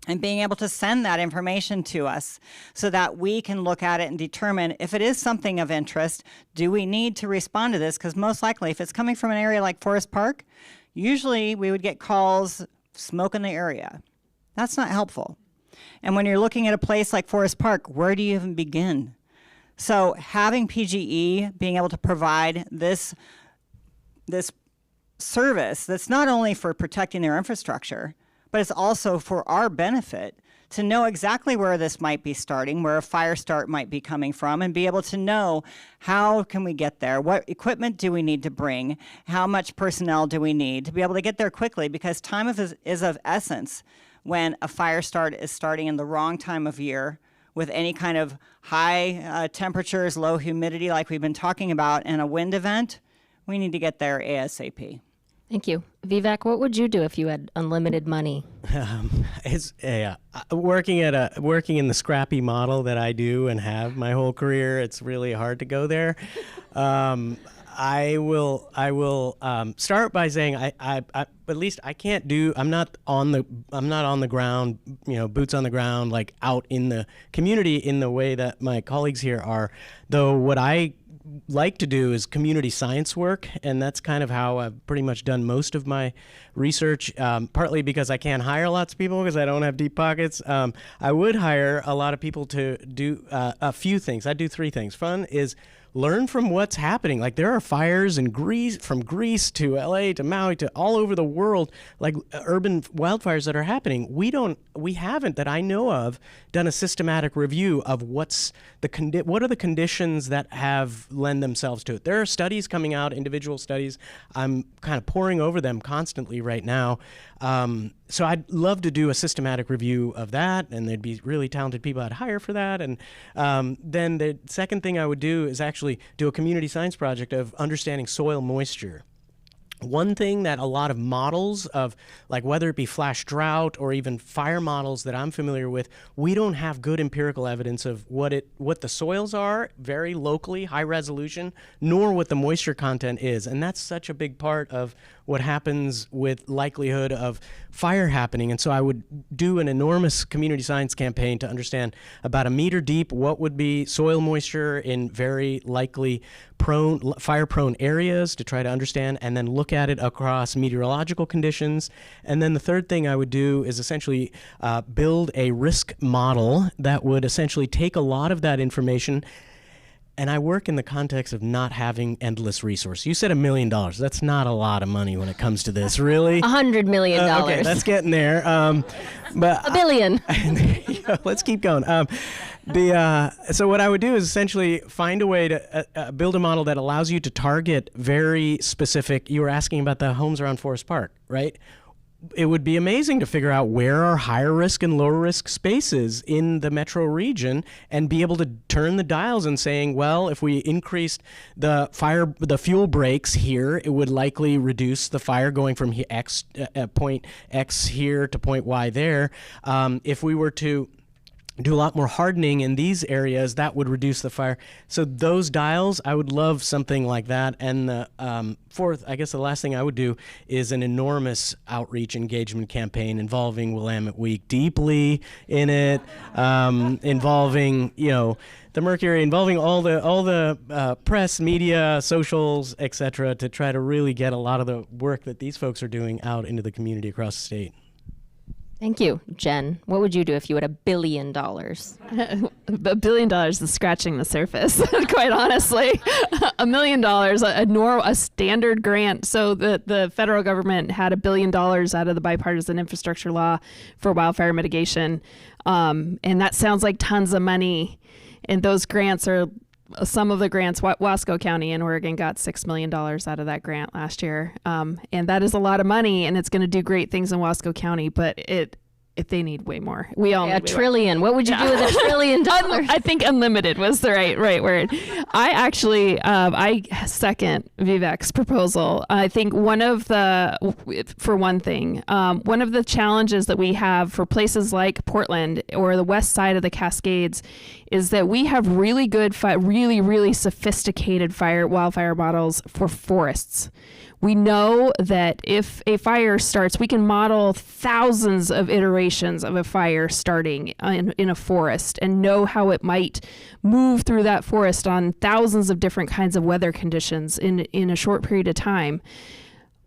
and being able to send that information to us so that we can look at it and determine if it is something of interest, do we need to respond to this? Because most likely, if it's coming from an area like Forest Park, usually we would get calls, smoke in the area. That's not helpful. And when you're looking at a place like Forest Park, where do you even begin? So having PGE being able to provide this service that's not only for protecting their infrastructure, but it's also for our benefit to know exactly where this might be starting, where a fire start might be coming from, and be able to know how can we get there, what equipment do we need to bring, how much personnel do we need to be able to get there quickly, because time is of essence when a fire start is starting in the wrong time of year with any kind of high temperatures, low humidity like we've been talking about, and a wind event. We need to get there ASAP. Thank you. Vivek, what would you do if you had unlimited money? Working in the scrappy model that I do and have my whole career, it's really hard to go there. I will start by saying I at least I can't do. I'm not on the ground, boots on the ground, like out in the community in the way that my colleagues here are. Though what I like to do is community science work, and that's kind of how I've pretty much done most of my research, partly because I can't hire lots of people because I don't have deep pockets. I would hire a lot of people to do a few things. I do three things. Fun is learn from what's happening. Like there are fires in Greece, from Greece to LA to Maui to all over the world, like urban wildfires that are happening. We haven't, that I know of, done a systematic review of what are the conditions that have lend themselves to it. There are studies coming out, individual studies. I'm kind of poring over them constantly right now. So I'd love to do a systematic review of that, and there'd be really talented people I'd hire for that. And then the second thing I would do is actually do a community science project of understanding soil moisture. One thing that a lot of models of, like whether it be flash drought or even fire models that I'm familiar with, we don't have good empirical evidence of what the soils are, very locally, high resolution, nor what the moisture content is. And that's such a big part of what happens with likelihood of fire happening. And so I would do an enormous community science campaign to understand about a meter deep what would be soil moisture in very likely fire-prone areas to try to understand, and then look at it across meteorological conditions. And then the third thing I would do is essentially build a risk model that would essentially take a lot of that information. And I work in the context of not having endless resources. You said $1 million. That's not a lot of money when it comes to this, really. $100 million. Okay, that's getting there. But $1 billion. Let's keep going. So what I would do is essentially find a way to build a model that allows you to target very specific. You were asking about the homes around Forest Park, right? it would be amazing to figure out where are higher risk and lower risk spaces in the metro region and be able to turn the dials and saying, well, if we increased the fuel breaks here, it would likely reduce the fire going from point X here to point Y there. If we were to do a lot more hardening in these areas, that would reduce the fire. So those dials, I would love something like that. And the fourth, I guess the last thing I would do is an enormous outreach engagement campaign involving Willamette Week deeply in it, involving, the Mercury, involving all the press, media, socials, etc., to try to really get a lot of the work that these folks are doing out into the community across the state. Thank you. Jen, what would you do if you had $1 billion? $1 billion is scratching the surface, quite honestly. $1 million, a standard grant. So the federal government had $1 billion out of the bipartisan infrastructure law for wildfire mitigation. And that sounds like tons of money. And those grants are some of the grants. Wasco County in Oregon got $6 million out of that grant last year. And that is a lot of money, and it's going to do great things in Wasco County, but if they need way more. We all need $1 trillion. What would you do with $1 trillion? I think unlimited was the right word. I actually I second Vivek's proposal. I think one of the challenges that we have for places like Portland or the west side of the Cascades is that we have really good, really sophisticated wildfire models for forests. We know that if a fire starts, we can model thousands of iterations of a fire starting in a forest and know how it might move through that forest on thousands of different kinds of weather conditions in a short period of time.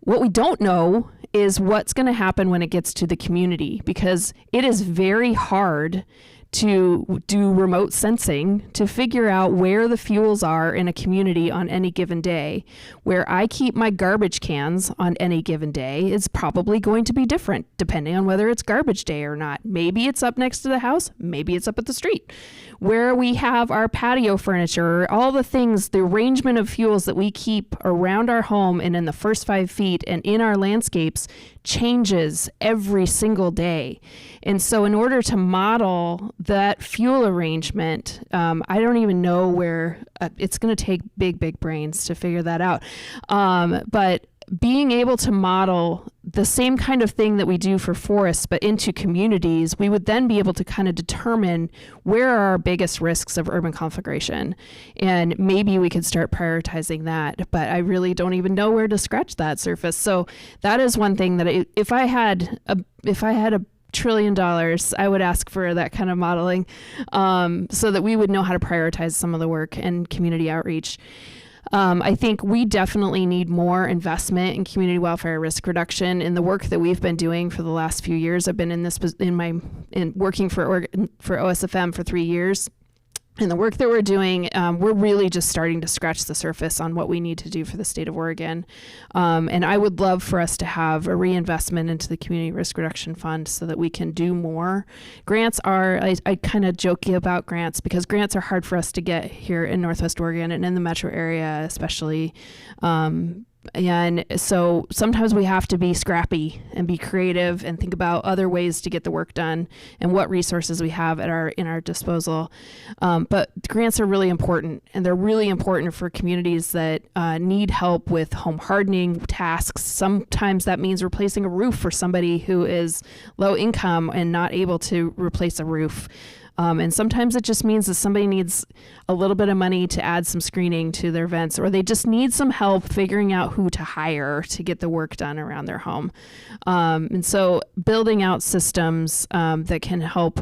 What we don't know is what's going to happen when it gets to the community, because it is very hard to do remote sensing to figure out where the fuels are in a community on any given day. Where I keep my garbage cans on any given day is probably going to be different depending on whether it's garbage day or not. Maybe it's up next to the house, maybe it's up at the street. Where we have our patio furniture, all the things, the arrangement of fuels that we keep around our home and in the first 5 feet and in our landscapes changes every single day. And so in order to model that fuel arrangement, I don't even know where, it's going to take big brains to figure that out. But being able to model the same kind of thing that we do for forests, but into communities, we would then be able to kind of determine where are our biggest risks of urban conflagration. And maybe we could start prioritizing that, but I really don't even know where to scratch that surface. So that is one thing that if I had $1 trillion, I would ask for that kind of modeling, so that we would know how to prioritize some of the work and community outreach. I think we definitely need more investment in community wildfire risk reduction. In the work that we've been doing for the last few years, I've been in working for OSFM for 3 years. And the work that we're doing, we're really just starting to scratch the surface on what we need to do for the state of Oregon. And I would love for us to have a reinvestment into the Community Risk Reduction Fund so that we can do more. Grants are, I kind of joke about grants because grants are hard for us to get here in Northwest Oregon and in the metro area especially. And so sometimes we have to be scrappy and be creative and think about other ways to get the work done and what resources we have at in our disposal. But grants are really important, and they're really important for communities that need help with home hardening tasks. Sometimes that means replacing a roof for somebody who is low income and not able to replace a roof. And sometimes it just means that somebody needs a little bit of money to add some screening to their vents, or they just need some help figuring out who to hire to get the work done around their home. And so building out systems that can help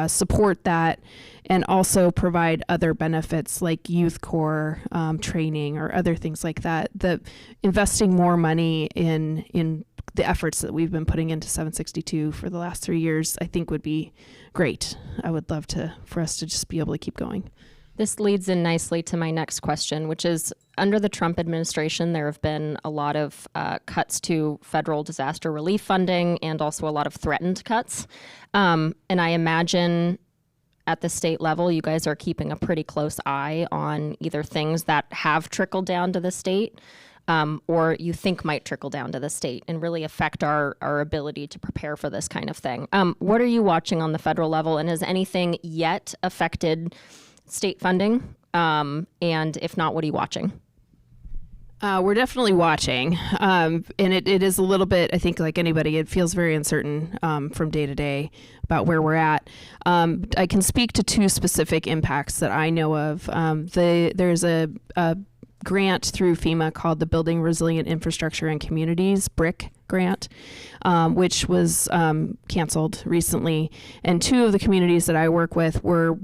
support that and also provide other benefits like youth corps training or other things like that, investing more money in the efforts that we've been putting into 762 for the last 3 years, I think would be great. I would love for us to just be able to keep going. This leads in nicely to my next question, which is, under the Trump administration, there have been a lot of cuts to federal disaster relief funding and also a lot of threatened cuts. And I imagine at the state level, you guys are keeping a pretty close eye on either things that have trickled down to the state or you think might trickle down to the state and really affect our ability to prepare for this kind of thing. What are you watching on the federal level, and has anything yet affected state funding? And if not, what are you watching? We're definitely watching, and it is a little bit, I think, like anybody, it feels very uncertain from day to day about where we're at. I can speak to two specific impacts that I know of. There's a grant through FEMA called the Building Resilient Infrastructure and Communities, BRIC grant, which was canceled recently. And two of the communities that I work with were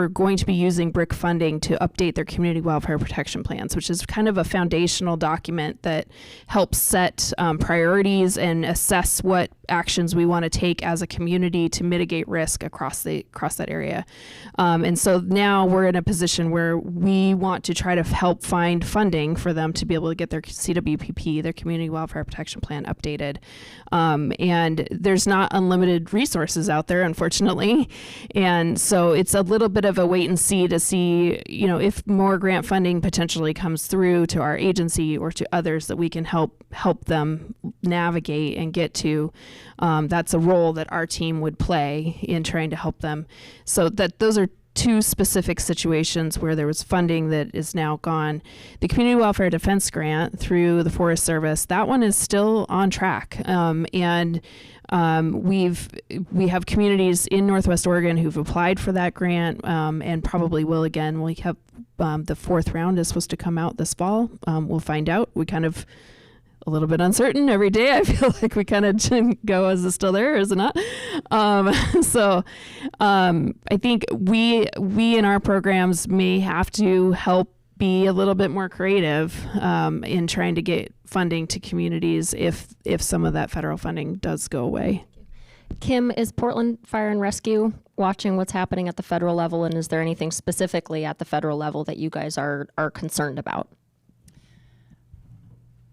going to be using BRIC funding to update their community wildfire protection plans, which is kind of a foundational document that helps set priorities and assess what actions we want to take as a community to mitigate risk across that area. And so now we're in a position where we want to try to help find funding for them to be able to get their CWPP, their Community Wildfire Protection Plan, updated. And there's not unlimited resources out there, unfortunately. And so it's a little bit of a wait and see to see, if more grant funding potentially comes through to our agency or to others that we can help them navigate and get to. That's a role that our team would play in trying to help them. So those are two specific situations where there was funding that is now gone. The Community Wildfire Defense Grant through the Forest Service, that one is still on track. And we have communities in Northwest Oregon who've applied for that grant and probably will again. We have the fourth round is supposed to come out this fall. We'll find out. We kind of a little bit uncertain every day. I feel like we kind of go, is it still there or is it not? So I think we in our programs may have to help be a little bit more creative in trying to get funding to communities if some of that federal funding does go away. Kim, is Portland Fire and Rescue watching what's happening at the federal level, and is there anything specifically at the federal level that you guys are concerned about?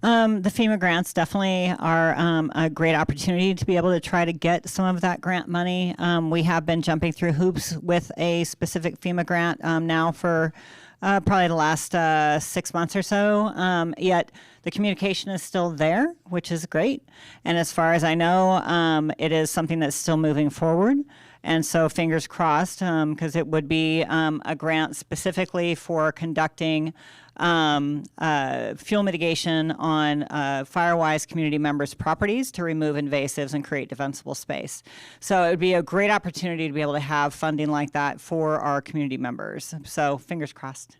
The FEMA grants definitely are a great opportunity to be able to try to get some of that grant money. We have been jumping through hoops with a specific FEMA grant now for probably the last 6 months or so. Yet the communication is still there, which is great. And as far as I know, it is something that's still moving forward. And so fingers crossed, because it would be a grant specifically for conducting fuel mitigation on Firewise community members' properties to remove invasives and create defensible space. So it would be a great opportunity to be able to have funding like that for our community members. So fingers crossed.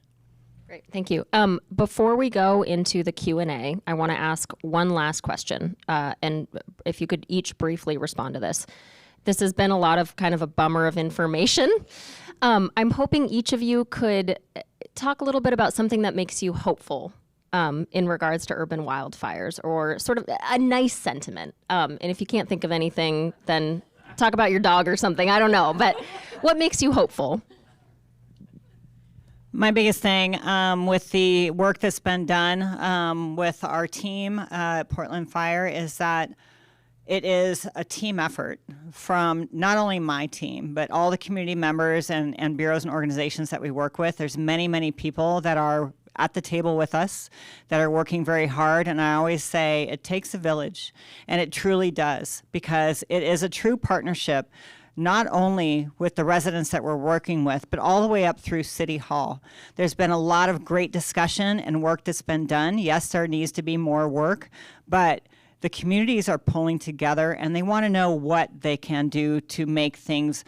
Great, thank you. Before we go into the Q&A, I want to ask one last question, and if you could each briefly respond to this. This has been a lot of kind of a bummer of information. I'm hoping each of you could talk a little bit about something that makes you hopeful in regards to urban wildfires, or sort of a nice sentiment. And if you can't think of anything, then talk about your dog or something. I don't know. But what makes you hopeful? My biggest thing with the work that's been done with our team at Portland Fire is that it is a team effort from not only my team, but all the community members and bureaus and organizations that we work with. There's many, many people that are at the table with us that are working very hard. And I always say it takes a village, and it truly does, because it is a true partnership, not only with the residents that we're working with, but all the way up through City Hall. There's been a lot of great discussion and work that's been done. Yes, there needs to be more work, but the communities are pulling together and they want to know what they can do to make things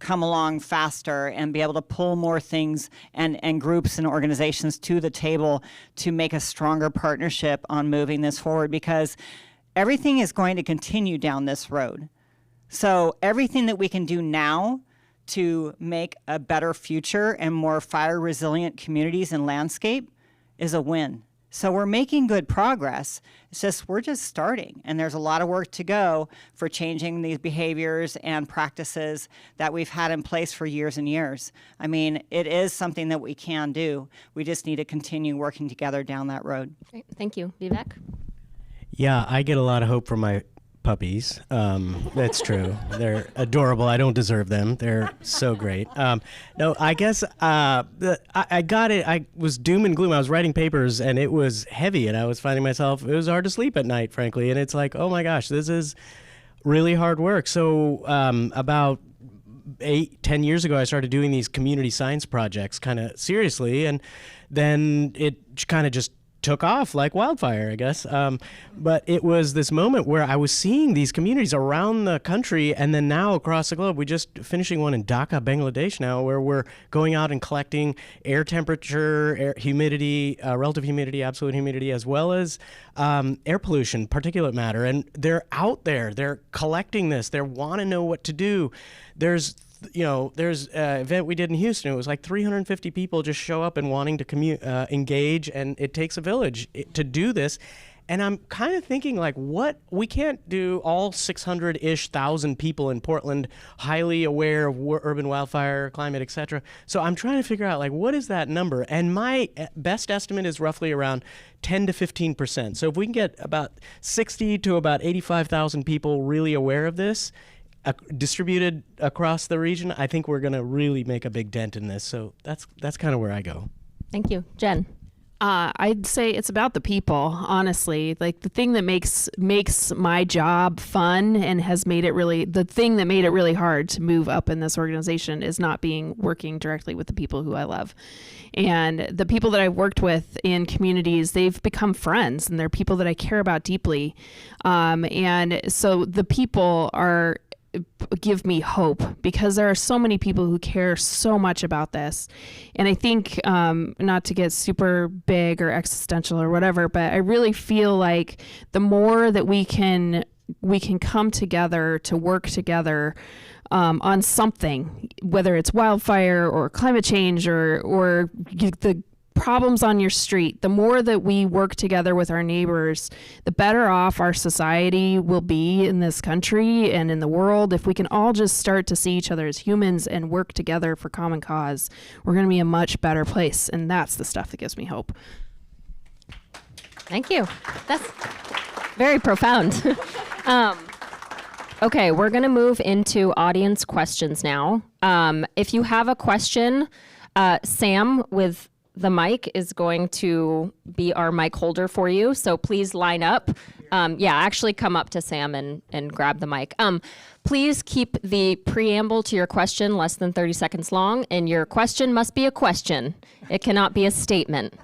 come along faster and be able to pull more things and groups and organizations to the table to make a stronger partnership on moving this forward, because everything is going to continue down this road. So everything that we can do now to make a better future and more fire resilient communities and landscape is a win. So we're making good progress. It's just we're just starting, and there's a lot of work to go for changing these behaviors and practices that we've had in place for years and years. I mean, it is something that we can do. We just need to continue working together down that road. Great. Thank you. Vivek? Yeah, I get a lot of hope from my puppies. That's true. They're adorable. I don't deserve them. They're so great. No, I guess I got it. I was doom and gloom. I was writing papers, and it was heavy, and I was finding myself, it was hard to sleep at night, frankly. And it's like, oh my gosh, this is really hard work. So about 8-10 years ago, I started doing these community science projects kind of seriously, and then it kind of just took off like wildfire, I guess. But it was this moment where I was seeing these communities around the country, and then now across the globe. We just finishing one in Dhaka, Bangladesh now, where we're going out and collecting air temperature, air humidity, relative humidity, absolute humidity, as well as air pollution, particulate matter. And they're out there. They're collecting this. They want to know what to do. There's an event we did in Houston. It was like 350 people just show up and wanting to engage, and it takes a village to do this. And I'm kind of thinking, like, we can't do all 600-ish thousand people in Portland highly aware of urban wildfire, climate, etc. So I'm trying to figure out, like, what is that number? And my best estimate is roughly around 10 to 15%. So if we can get about 60 to about 85,000 people really aware of this, distributed across the region, I think we're going to really make a big dent in this. So that's kind of where I go. Thank you. Jen? I'd say it's about the people, honestly. Like, the thing that makes my job fun and has made it really, the thing that made it really hard to move up in this organization is not working directly with the people who I love. And the people that I've worked with in communities, they've become friends, and they're people that I care about deeply. And so the people give me hope, because there are so many people who care so much about this. And I think, not to get super big or existential or whatever, but I really feel like the more that we can come together to work together on something, whether it's wildfire or climate change or the problems on your street, the more that we work together with our neighbors, the better off our society will be in this country and in the world. If we can all just start to see each other as humans and work together for common cause, we're going to be a much better place. And that's the stuff that gives me hope. Thank you. That's very profound. Okay, we're going to move into audience questions now. If you have a question, Sam with the mic is going to be our mic holder for you. So please line up. Actually come up to Sam and grab the mic. Please keep the preamble to your question less than 30 seconds long, and your question must be a question. It cannot be a statement.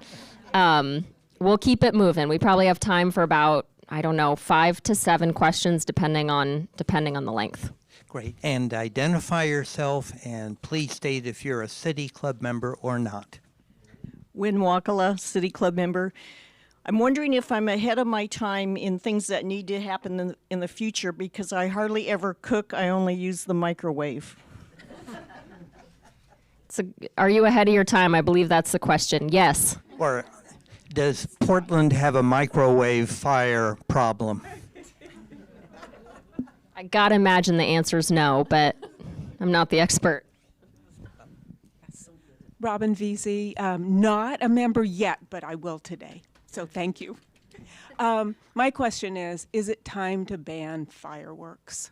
We'll keep it moving. We probably have time for about, 5 to 7 questions depending on the length. Great. And identify yourself, and please state if you're a City Club member or not. Win Wakala, City Club member. I'm wondering if I'm ahead of my time in things that need to happen in the future, because I hardly ever cook. I only use the microwave. Are you ahead of your time? I believe that's the question. Yes. Or does Portland have a microwave fire problem? I gotta imagine the answer is no, but I'm not the expert. Robin Vesey, not a member yet, but I will today. So thank you. My question is it time to ban fireworks?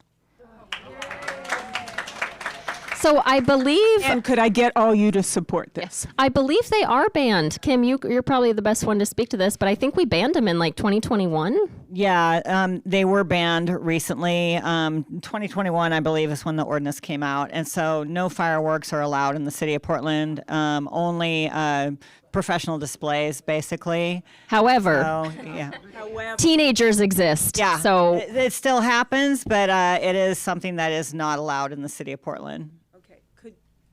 So I believe... And could I get all you to support this? I believe they are banned. Kim, you're probably the best one to speak to this, but I think we banned them in like 2021. Yeah, they were banned recently. 2021, I believe, is when the ordinance came out. And so no fireworks are allowed in the city of Portland, only professional displays, basically. However, teenagers exist. Yeah, so it still happens, but it is something that is not allowed in the city of Portland. Okay.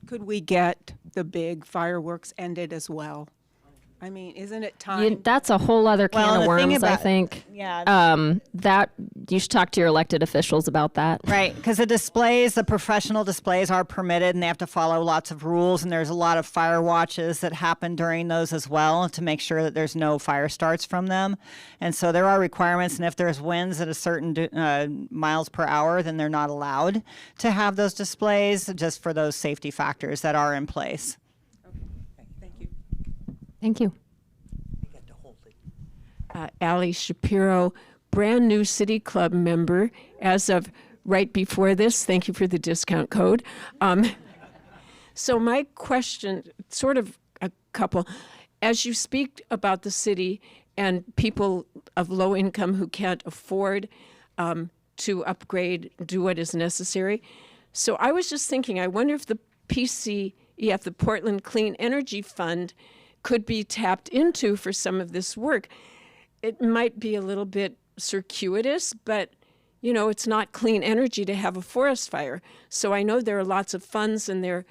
Could we get the big fireworks ended as well? I mean, isn't it time? That's a whole other can of worms, I think. Yeah. That you should talk to your elected officials about that. Right, because the professional displays are permitted, and they have to follow lots of rules, and there's a lot of fire watches that happen during those as well to make sure that there's no fire starts from them. And so there are requirements, and if there's winds at a certain miles per hour, then they're not allowed to have those displays, just for those safety factors that are in place. Thank you. Allie Shapiro, brand new City Club member as of right before this. Thank you for the discount code. So my question, sort of a couple, as you speak about the city and people of low income who can't afford to upgrade, do what is necessary. So I was just thinking, I wonder if the PCEF, the Portland Clean Energy Fund, could be tapped into for some of this work. It might be a little bit circuitous, but it's not clean energy to have a forest fire. So I know there are lots of funds in there,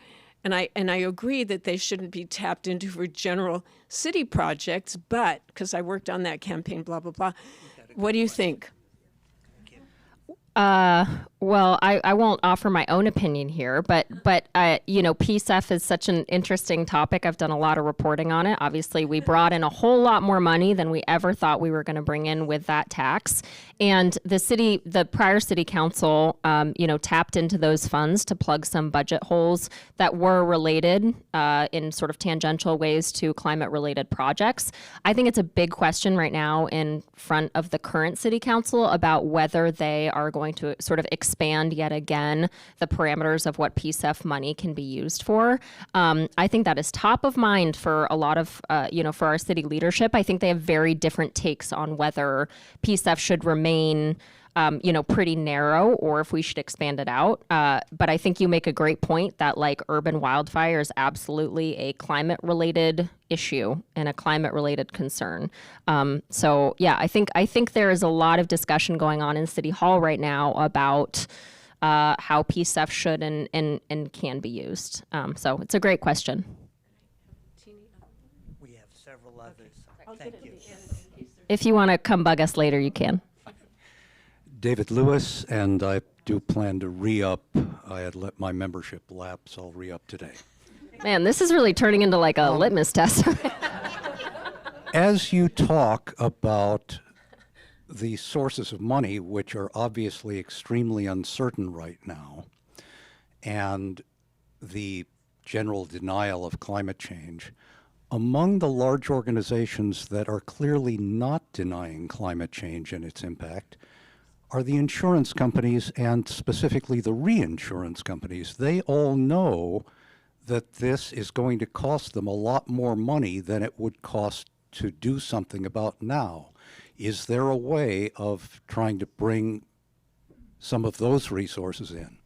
and I agree that they shouldn't be tapped into for general city projects, but because I worked on that campaign, blah, blah, blah. What do you think? Well, I won't offer my own opinion here, but PCEF is such an interesting topic. I've done a lot of reporting on it. Obviously, we brought in a whole lot more money than we ever thought we were going to bring in with that tax. And the prior city council, tapped into those funds to plug some budget holes that were related in sort of tangential ways to climate-related projects. I think it's a big question right now in front of the current city council about whether they are going to sort of expand yet again the parameters of what PCEF money can be used for. I think that is top of mind for a lot of, for our city leadership. I think they have very different takes on whether PCEF should remain pretty narrow or if we should expand it out. But I think you make a great point that urban wildfire is absolutely a climate related issue and a climate related concern. So yeah, I think there is a lot of discussion going on in City Hall right now about how PCEF should and can be used. So it's a great question. We have several others. Thank you. If you want to come bug us later, you can. David Lewis, and I do plan to re-up. I had let my membership lapse. I'll re-up today. Man, this is really turning into a litmus test. As you talk about the sources of money, which are obviously extremely uncertain right now, and the general denial of climate change, among the large organizations that are clearly not denying climate change and its impact are the insurance companies, and specifically the reinsurance companies. They all know that this is going to cost them a lot more money than it would cost to do something about now. Is there a way of trying to bring some of those resources in?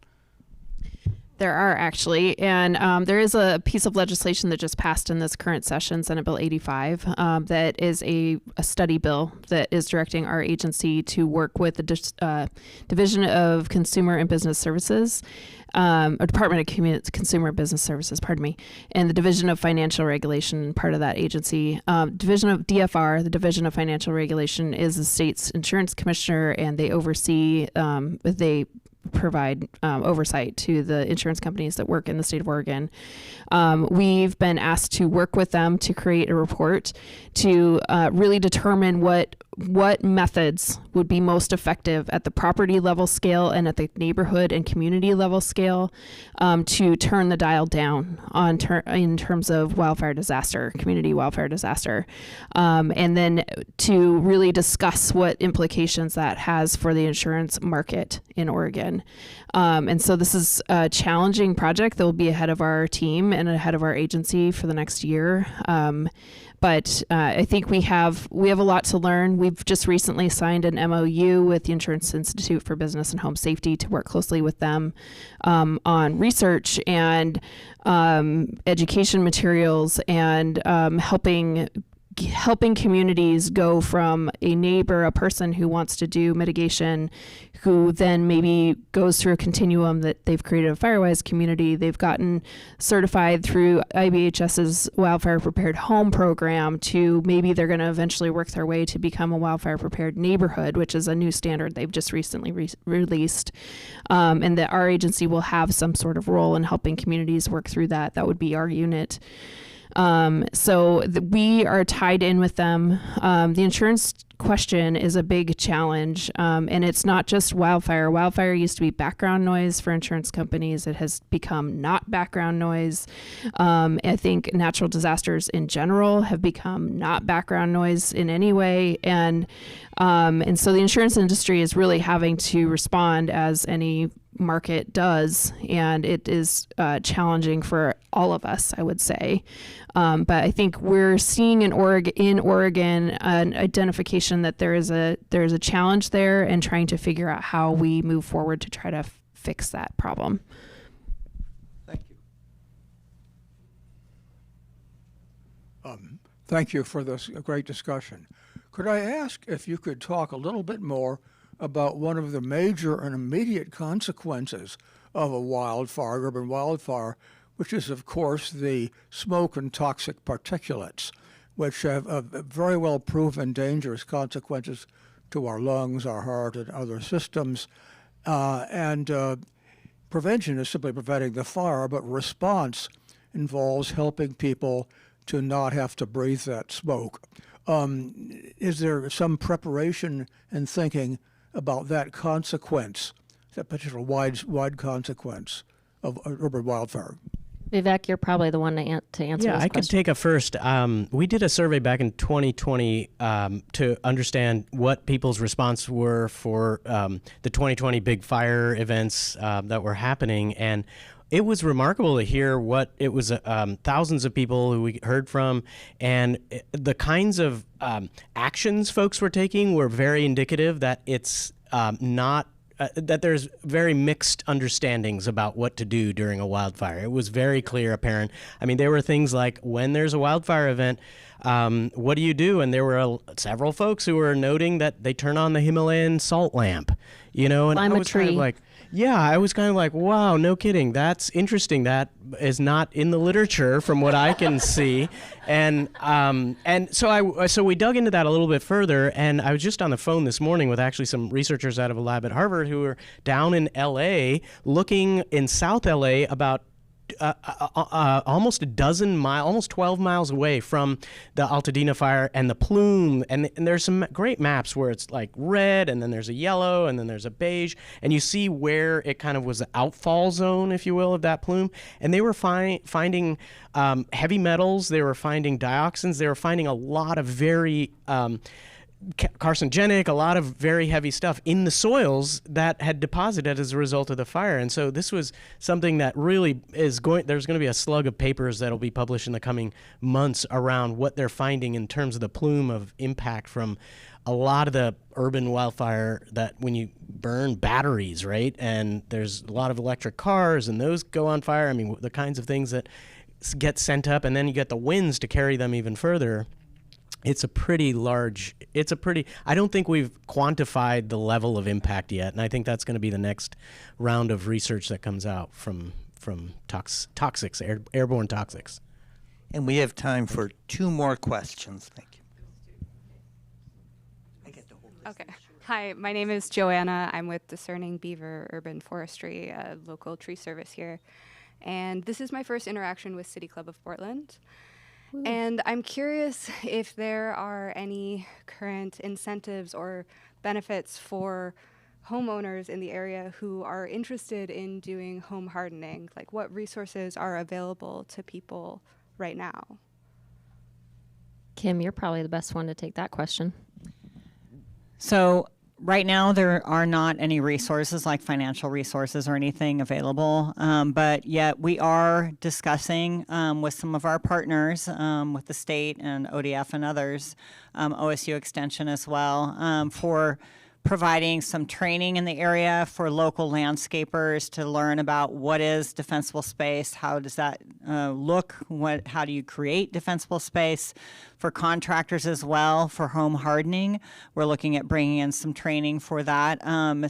There are actually, and there is a piece of legislation that just passed in this current session, Senate Bill 85, that is a study bill that is directing our agency to work with the Division of Consumer and Business Services, or Department of Consumer and Business Services, pardon me, and the Division of Financial Regulation, part of that agency. Division of DFR, the Division of Financial Regulation, is the state's insurance commissioner, and they oversee, they provide oversight to the insurance companies that work in the state of Oregon. We've been asked to work with them to create a report to really determine what methods would be most effective at the property level scale and at the neighborhood and community level scale to turn the dial down in terms of wildfire disaster, community wildfire disaster, and then to really discuss what implications that has for the insurance market in Oregon. And so this is a challenging project that will be ahead of our team and ahead of our agency for the next year. But I think we have a lot to learn. We've just recently signed an MOU with the Insurance Institute for Business and Home Safety to work closely with them on research and education materials and helping communities go from a neighbor, a person who wants to do mitigation, who then maybe goes through a continuum that they've created a Firewise community. They've gotten certified through IBHS's Wildfire Prepared Home program to maybe they're going to eventually work their way to become a wildfire prepared neighborhood, which is a new standard they've just recently released. And that our agency will have some sort of role in helping communities work through that. That would be our unit. We are tied in with them. The insurance question is a big challenge, and it's not just wildfire. Wildfire used to be background noise for insurance companies. It has become not background noise. I think natural disasters in general have become not background noise in any way, and so the insurance industry is really having to respond as any market does, and it is challenging for all of us, I would say. But I think we're seeing in Oregon an identification that there is a challenge there, and trying to figure out how we move forward to try to fix that problem. Thank you. Thank you for this great discussion. Could I ask if you could talk a little bit more about one of the major and immediate consequences of a wildfire, urban wildfire, which is, of course, the smoke and toxic particulates, which have very well proven dangerous consequences to our lungs, our heart, and other systems. Prevention is simply preventing the fire, but response involves helping people to not have to breathe that smoke. Is there some preparation and thinking about that consequence, that particular wide consequence of urban wildfire? Vivek, you're probably the one to answer Yeah, this I could question. take a first. We did a survey back in 2020 to understand what people's response were for the 2020 big fire events that were happening, and it was remarkable to hear what it was. Thousands of people who we heard from, and the kinds of actions folks were taking were very indicative that it's not. That there's very mixed understandings about what to do during a wildfire. It was very clear, apparent. I mean, there were things like, when there's a wildfire event, what do you do? And there were several folks who were noting that they turn on the Himalayan salt lamp, and Climb I a was kind of tree. like, I was kind of like, wow, no kidding. That's interesting. That is not in the literature from what I can see. And so we dug into that a little bit further. And I was just on the phone this morning with actually some researchers out of a lab at Harvard who were down in LA, looking in South LA about almost 12 miles away from the Altadena fire and the plume. And there's some great maps where it's like red, and then there's a yellow, and then there's a beige, and you see where it kind of was the outfall zone, if you will, of that plume. And they were finding heavy metals, they were finding dioxins, they were finding a lot of very carcinogenic, a lot of very heavy stuff in the soils that had deposited as a result of the fire. And so this was something that really there's going to be a slug of papers that'll be published in the coming months around what they're finding in terms of the plume of impact from a lot of the urban wildfire, that when you burn batteries, right? And there's a lot of electric cars, and those go on fire. I mean, the kinds of things that get sent up, and then you get the winds to carry them even further. I don't think we've quantified the level of impact yet, and I think that's going to be the next round of research that comes out from toxics, airborne toxics. And we have time for 2 more questions. Thank you. Okay. Hi, my name is Joanna. I'm with Discerning Beaver Urban Forestry, a local tree service here. And this is my first interaction with City Club of Portland. And I'm curious if there are any current incentives or benefits for homeowners in the area who are interested in doing home hardening. Like, what resources are available to people right now? Kim, you're probably the best one to take that question. So right now, there are not any resources like financial resources or anything available, but yet we are discussing with some of our partners, with the state and ODF and others, OSU Extension as well, for providing some training in the area for local landscapers to learn about what is defensible space, how does that look, how do you create defensible space, for contractors as well for home hardening. We're looking at bringing in some training for that,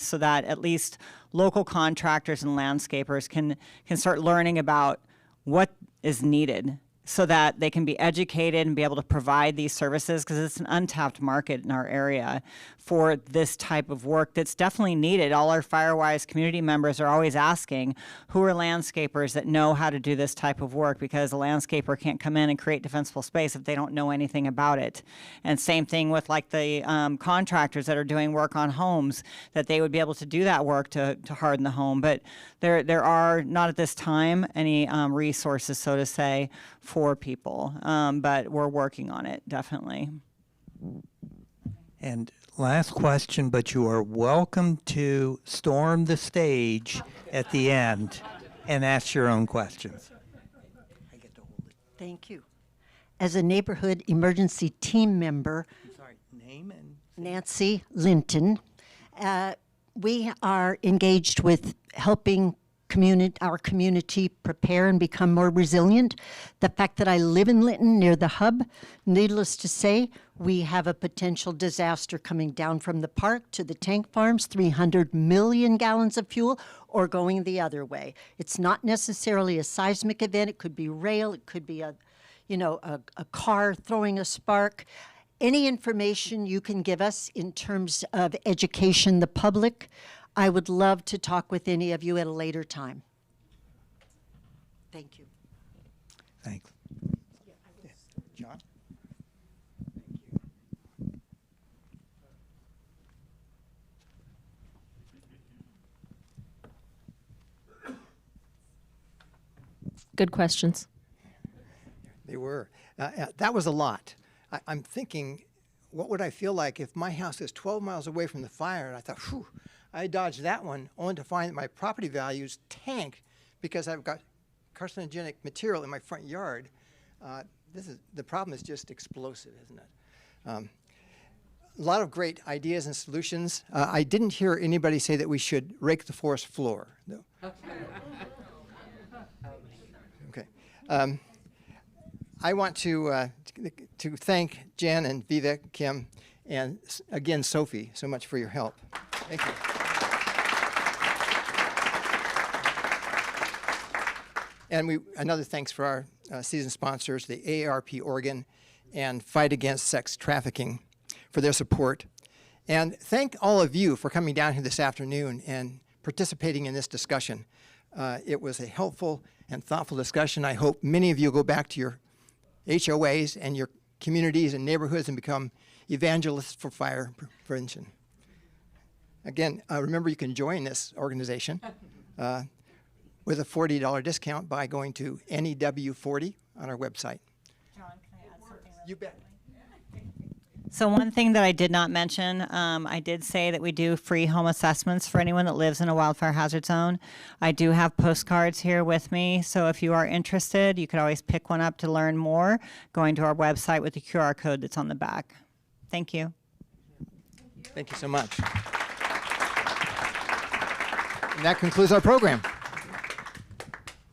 so that at least local contractors and landscapers can start learning about what is needed so that they can be educated and be able to provide these services, because it's an untapped market in our area for this type of work that's definitely needed. All our Firewise community members are always asking, who are landscapers that know how to do this type of work, because a landscaper can't come in and create defensible space if they don't know anything about it. And same thing with like the contractors that are doing work on homes, that they would be able to do that work to harden the home. But there are not at this time any resources, so to say, for people, but we're working on it, definitely. And last question, but you are welcome to storm the stage at the end and ask your own questions. I get to hold it. Thank you. As a neighborhood emergency team member, Name and Nancy Linton, we are engaged with helping our community prepare and become more resilient. The fact that I live in Linton near the hub, needless to say, we have a potential disaster coming down from the park to the tank farms, 300 million gallons of fuel, or going the other way. It's not necessarily a seismic event. It could be rail. It could be a car throwing a spark. Any information you can give us in terms of education the public, I would love to talk with any of you at a later time. Thank you. thanks. John? Good questions. They were. That was a lot. I'm thinking, what would I feel like if my house is 12 miles away from the fire? And I thought, whew, I dodged that one, only to find that my property values tanked because I've got carcinogenic material in my front yard. The problem is just explosive, isn't it? A lot of great ideas and solutions. I didn't hear anybody say that we should rake the forest floor. No. Okay. I want to thank Jen and Vivek, Kim, and again Sophie so much for your help. Thank you. And another thanks for our season sponsors, the AARP Oregon and Fight Against Sex Trafficking, for their support. And thank all of you for coming down here this afternoon and participating in this discussion. It was a helpful and thoughtful discussion. I hope many of you will go back to your HOAs and your communities and neighborhoods and become evangelists for fire prevention. Again, remember you can join this organization with a $40 discount by going to NEW40 on our website. John, can I add something? You bet. So one thing that I did not mention, I did say that we do free home assessments for anyone that lives in a wildfire hazard zone. I do have postcards here with me, so if you are interested, you could always pick one up to learn more, going to our website with the QR code that's on the back. Thank you. Thank you so much. And that concludes our program.